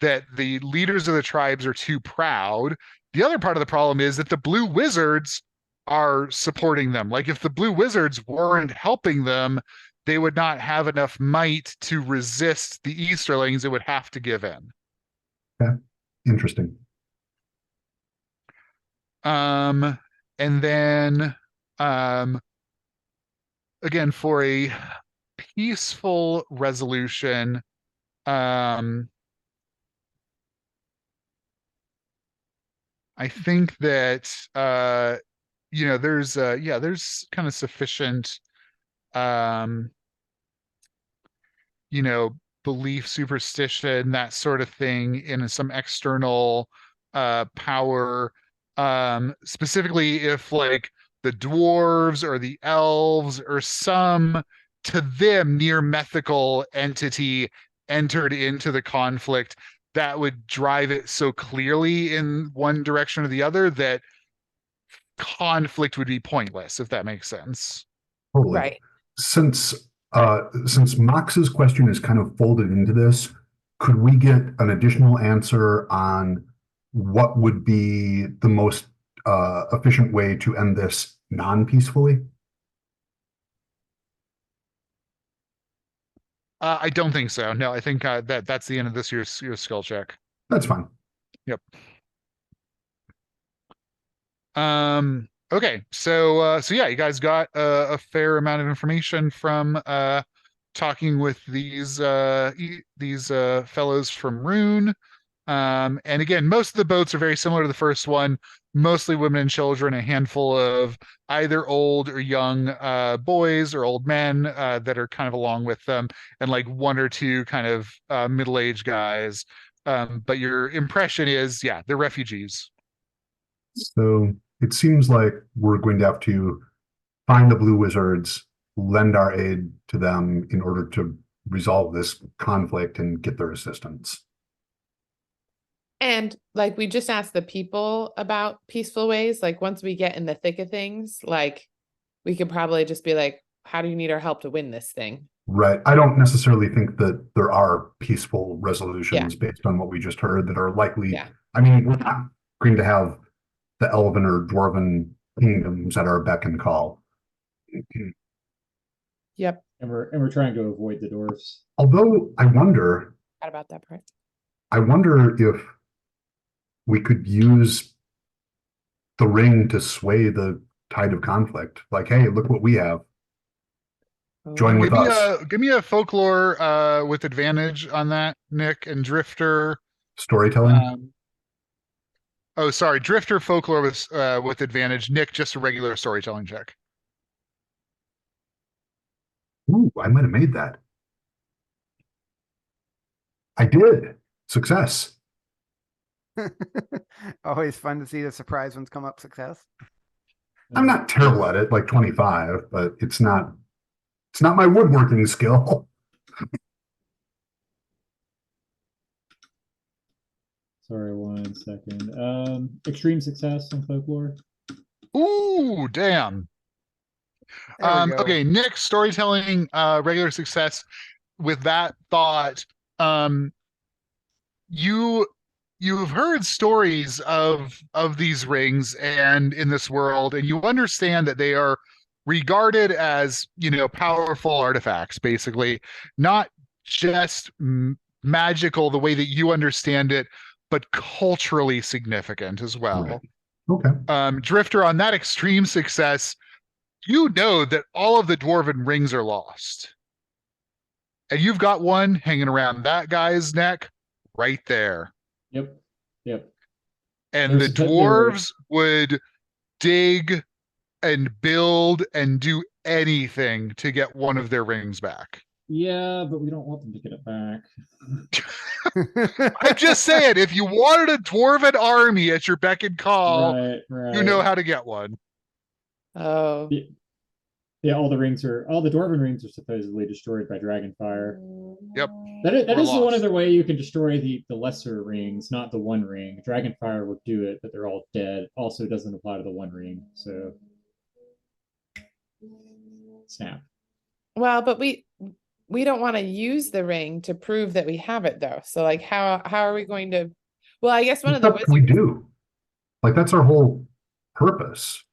that the leaders of the tribes are too proud. The other part of the problem is that the blue wizards are supporting them. Like if the blue wizards weren't helping them, they would not have enough might to resist the Easterlings. It would have to give in. Okay. Interesting. And then again, for a peaceful resolution, I think that there's kind of sufficient belief, superstition, that sort of thing in some external power, specifically if like the dwarves or the elves or some to them near mythical entity entered into the conflict, that would drive it so clearly in one direction or the other that conflict would be pointless, if that makes sense. Totally. Right. Since Mox's question is kind of folded into this, could we get an additional answer on what would be the most efficient way to end this non-peacefully? I don't think so. No, I think that's the end of this year's skill check. That's fine. Yep. Okay, so yeah, you guys got a fair amount of information from talking with these fellows from Rune. And again, most of the boats are very similar to the first one, mostly women and children, a handful of either old or young boys or old men that are kind of along with them, and like one or two kind of middle-aged guys. But your impression is, yeah, they're refugees. So it seems like we're going to have to find the Blue Wizards, lend our aid to them in order to resolve this conflict and get their assistance. And like we just asked the people about peaceful ways. Like once we get in the thick of things, like we could probably just be like, how do you need our help to win this thing? Right. I don't necessarily think that there are peaceful resolutions based on what we just heard that are likely. Yeah. I mean, we're not going to have the elven or dwarven kingdoms at our beck and call. Yep. And we're trying to avoid the dwarves. Although I wonder About that part. if we could use the ring to sway the tide of conflict. Like, hey, look what we have. Join with us. Give me a folklore with advantage on that, Nick, and Drifter. Storytelling. Oh, sorry, Drifter folklore with advantage. Nick, just a regular storytelling check. Ooh, I might have made that. I did. Success. Always fun to see the surprise ones come up success. I'm not terrible at it, like 25, but it's not my woodworking skill. Sorry, 1 second. Extreme success on folklore. Ooh, damn. Okay, Nick, storytelling, regular success. With that thought, you've heard stories of these rings and in this world, and you understand that they are regarded as, powerful artifacts, basically, not just magical the way that you understand it, but culturally significant as well. Right. Okay. Drifter, on that extreme success, you know that all of the dwarven rings are lost. And you've got one hanging around that guy's neck right there. Yep. And the dwarves would dig and build and do anything to get one of their rings back. Yeah, but we don't want them to get it back. I'm just saying, if you wanted a dwarven army at your beck and call, right. you know how to get one. Oh. Yeah, all the dwarven rings are supposedly destroyed by dragonfire. Yep. That is the one other way you can destroy the lesser rings, not the one ring. Dragonfire would do it, but they're all dead. Also doesn't apply to the one ring, so snap. Well, but we don't want to use the ring to prove that we have it though. So like how are we going to, well, I guess one of the wizards... We do. Like that's our whole purpose.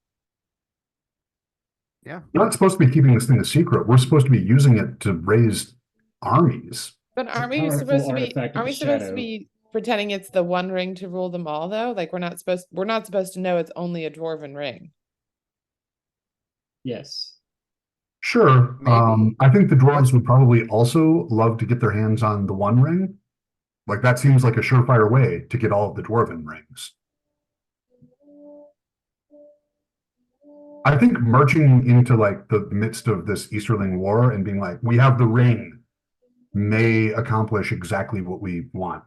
Yeah. We're not supposed to be keeping this thing a secret. We're supposed to be using it to raise armies. But aren't we supposed to be pretending it's the one ring to rule them all though? Like we're not supposed to know it's only a dwarven ring. Yes. Sure. I think the dwarves would probably also love to get their hands on the one ring. Like that seems like a surefire way to get all of the dwarven rings. I think marching into like the midst of this Easterling war and being like, we have the ring, may accomplish exactly what we want.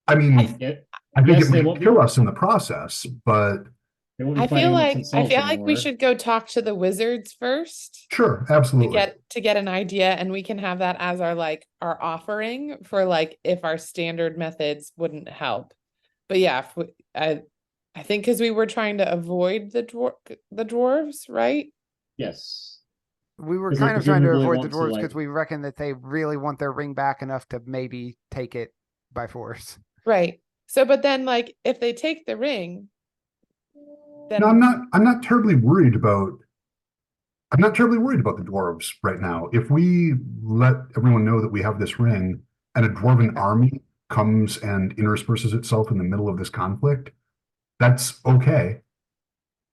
I mean, I think it may kill us in the process, but I feel like we should go talk to the wizards first. Sure, absolutely. To get an idea, and we can have that as our offering for like if our standard methods wouldn't help. But yeah, I think because we were trying to avoid the dwarves, right? Yes. We were kind of trying to avoid the dwarves because we reckon that they really want their ring back enough to maybe take it by force. Right. So, but then like if they take the ring, then... No, I'm not terribly worried about the dwarves right now. If we let everyone know that we have this ring and a dwarven army comes and intersperses itself in the middle of this conflict, that's okay.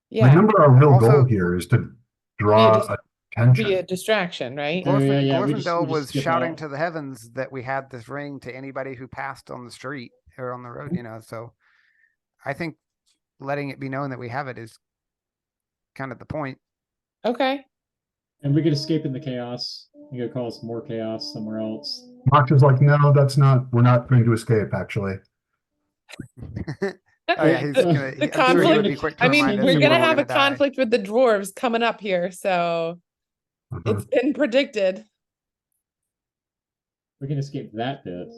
Yeah. Remember, our real goal here is to draw attention. Be a distraction, right? Glorfindel was shouting to the heavens that we had this ring to anybody who passed on the street, or on the road, you know. So I think letting it be known that we have it is kind of the point. Okay. And we could escape in the chaos. You could cause more chaos somewhere else. Mox is like, no, we're not going to escape, actually. Oh yeah, he's gonna. The I'm sure he would be conflict- quick to I mean, remind us we're that gonna all have a die. conflict with the dwarves coming up here, so Uh-huh. it's been predicted. We can escape that bit.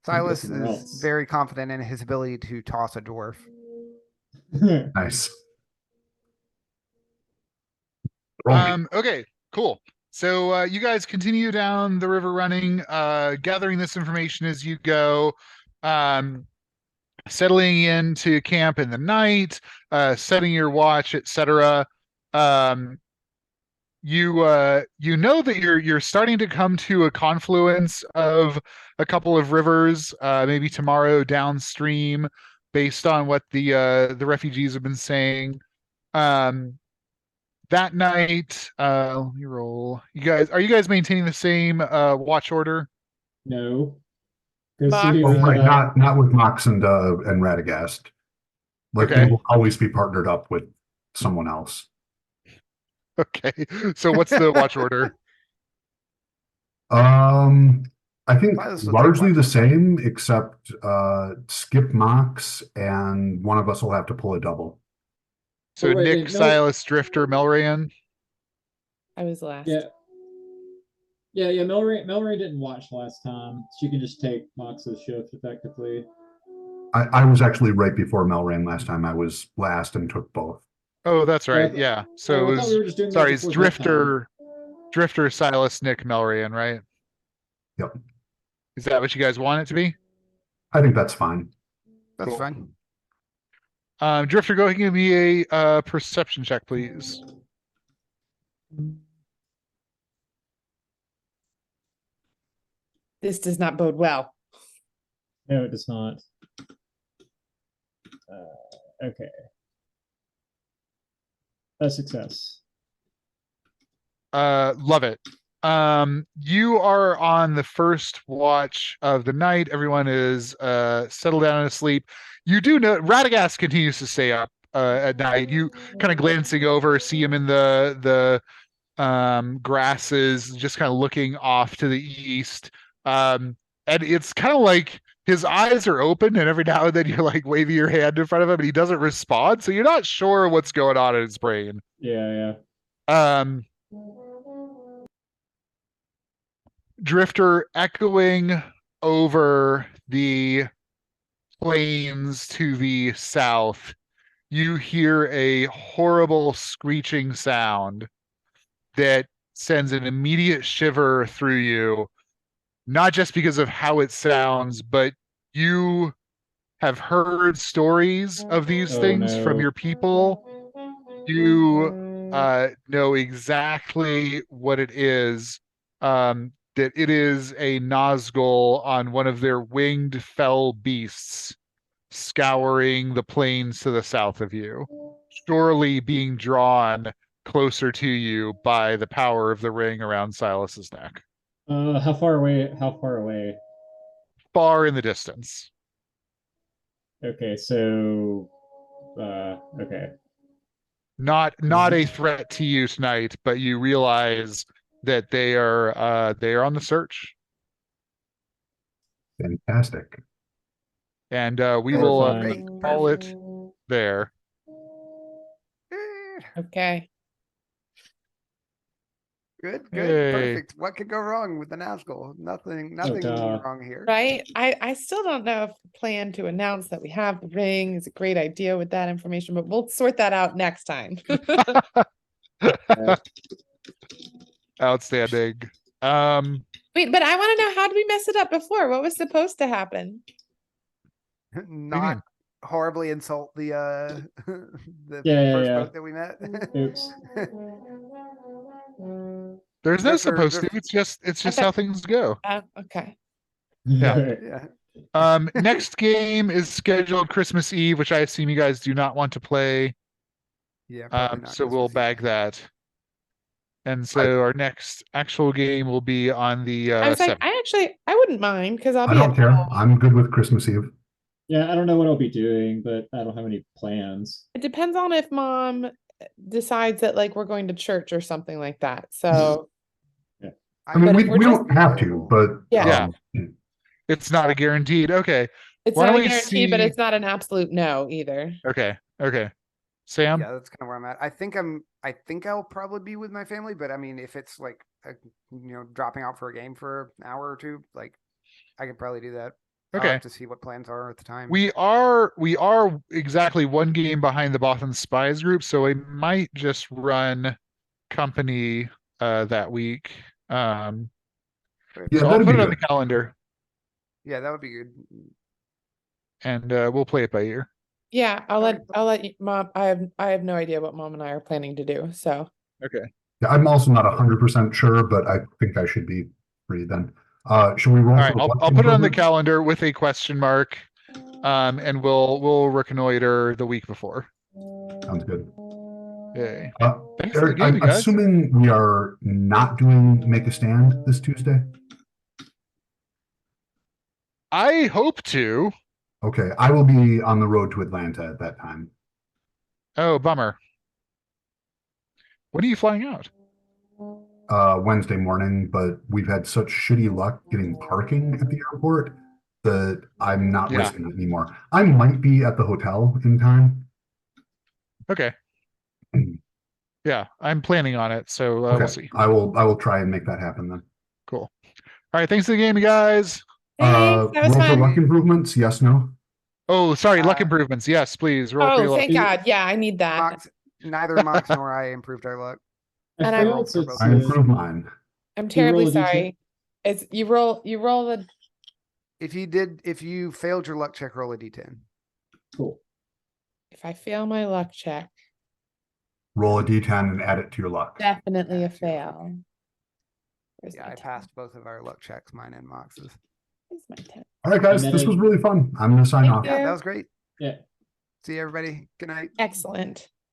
Silas somewhere is else. very confident in his ability to toss a dwarf. Nice. Roll me. Okay, cool. So you guys continue down the river running, gathering this information as you go, settling into camp in the night, setting your watch, etc. You know that you're starting to come to a confluence of a couple of rivers, maybe tomorrow downstream, based on what the refugees have been saying. That night, let me roll. Are you guys maintaining the same watch order? No. 'Cause Mox. we Oh, had, right, not with Mox and Radagast. Like Okay. we will always be partnered up with someone else. Okay. So what's the watch order? I think Silas will take largely watch. the same, except skip Mox, and one of us will have to pull a double. So Oh, wait, Nick, wait, no. Silas, Drifter, Melrayan. I was last. yeah. Yeah, Melray didn't watch last time. She can just take Mox's shift effectively. I was actually right before Melrain last time. I was last and took both. Oh, that's right. Oh, Yeah. So Oh, it I thought was we were just doing that sorry, it's before bedtime. Drifter, Silas, Nick, Melrayan, right? Yep. Is that what you guys want it to be? I think that's fine. That's Cool. fine. Drifter, go ahead and give me a perception check, please. This does not bode well. No, it does not. Okay. A success. Love it. You are on the first watch of the night. Everyone is settled down and asleep. You do know Radagast continues to stay up at night. You kind of glancing over, see him in the grasses, just kind of looking off to the east. And it's kind of like his eyes are open, and every now and then you're like waving your hand in front of him, and he doesn't respond. So you're not sure what's going on in his brain. Yeah. Drifter, echoing over the plains to the south, you hear a horrible screeching sound that sends an immediate shiver through you, not just because of how it sounds, but you have heard stories of these Oh, things from no. your people. You know exactly what it is. That it is a Nazgul on one of their winged fell beasts scouring the plains to the south of you, surely being drawn closer to you by the power of the ring around Silas's neck. How far away? How far away? Far in the distance. Okay, so okay. Not a threat to you tonight, but you realize that they are on the search. Fantastic. And we We're will fine. call it there. Okay. Good, Hey. perfect. What could go wrong with the Nazgul? Nothing duh. wrong here. Right? I still don't know if the plan to announce that we have the ring is a great idea with that information, but we'll sort that out next time. Outstanding. Wait, but I want to know, how did we mess it up before? What was supposed to happen? Not horribly insult the the Yeah, first yeah. boat that we met. Oops. There's no Drifter- supposed to. Drif- It's just Okay. how things go. Okay. Yeah. Yeah. Next game is scheduled Christmas Eve, which I assume you guys do not want to play. Yeah. probably not So we'll Christmas Eve. bag that. And so our next actual game will be on the I was like, 7th. I wouldn't mind because I'll I be don't at care. home. I'm good with Christmas Eve. Yeah, I don't know what I'll be doing, but I don't have any plans. It depends on if mom decides that like we're going to church or something like that. So I mean, But we, if we're we just- don't have to, but Yeah. It's not a guaranteed. Okay. it's Why not don't a we guarantee, but see- it's not an absolute no either. Okay. Okay. Sam? Yeah, that's kind of where I'm at. I think I'll probably be with my family, but I mean, if it's like, dropping out for a game for an hour or two, like I could probably do that. I'll Okay. have to see what plans are at the time. We are exactly one game behind the Boston Spies group, so I might just run company that week. Yeah, So I'll that'd put be it on the good. calendar Yeah, that would be good. and we'll play it by ear. Yeah, Alright. I'll let you, mom. I have no idea what mom and I are planning to do. So Okay. Yeah, I'm also not 100% sure, but I think I should be free then. Should we roll? All right, for I'll luck put it on the improvements? calendar with a question mark. And we'll reconnoiter the week before. Sounds good. Yay. Uh, Thanks for the Eric, game, I'm you guys. assuming we are not doing Make a Stand this Tuesday. I hope to. Okay, I will be on the road to Atlanta at that time. Oh, bummer. When are you flying out? Wednesday morning, but we've had such shitty luck getting parking at the airport that I'm not Yeah. risking it anymore. I might be at the hotel in time. Okay. Yeah, I'm planning on it, so Okay, we'll see. I will try and make that happen then. Cool. All right, thanks for the game, you guys. thanks. That was roll for fun. luck improvements. Yes, no. Oh, sorry, luck Uh, improvements. Yes, please. Roll for your Oh, luck. thank God. Yeah, I need that. Mox, neither Mox nor I improved our luck. I And I failed, rolled so for it's, both. I improved mine. I'm Do you roll terribly a D10? sorry. It's you roll the If you failed your luck check, roll a d10. cool. if I fail my luck check, Roll a d10 and add it to your luck. definitely a Add to your luck. fail. Where's Yeah, my I 10? passed both of our luck checks, mine and Mox's. Where's my 10? All right, guys, And this then- was really fun. I'm gonna sign Thank off. you. Yeah, that was great. Yeah. See you, everybody. Good night. Excellent.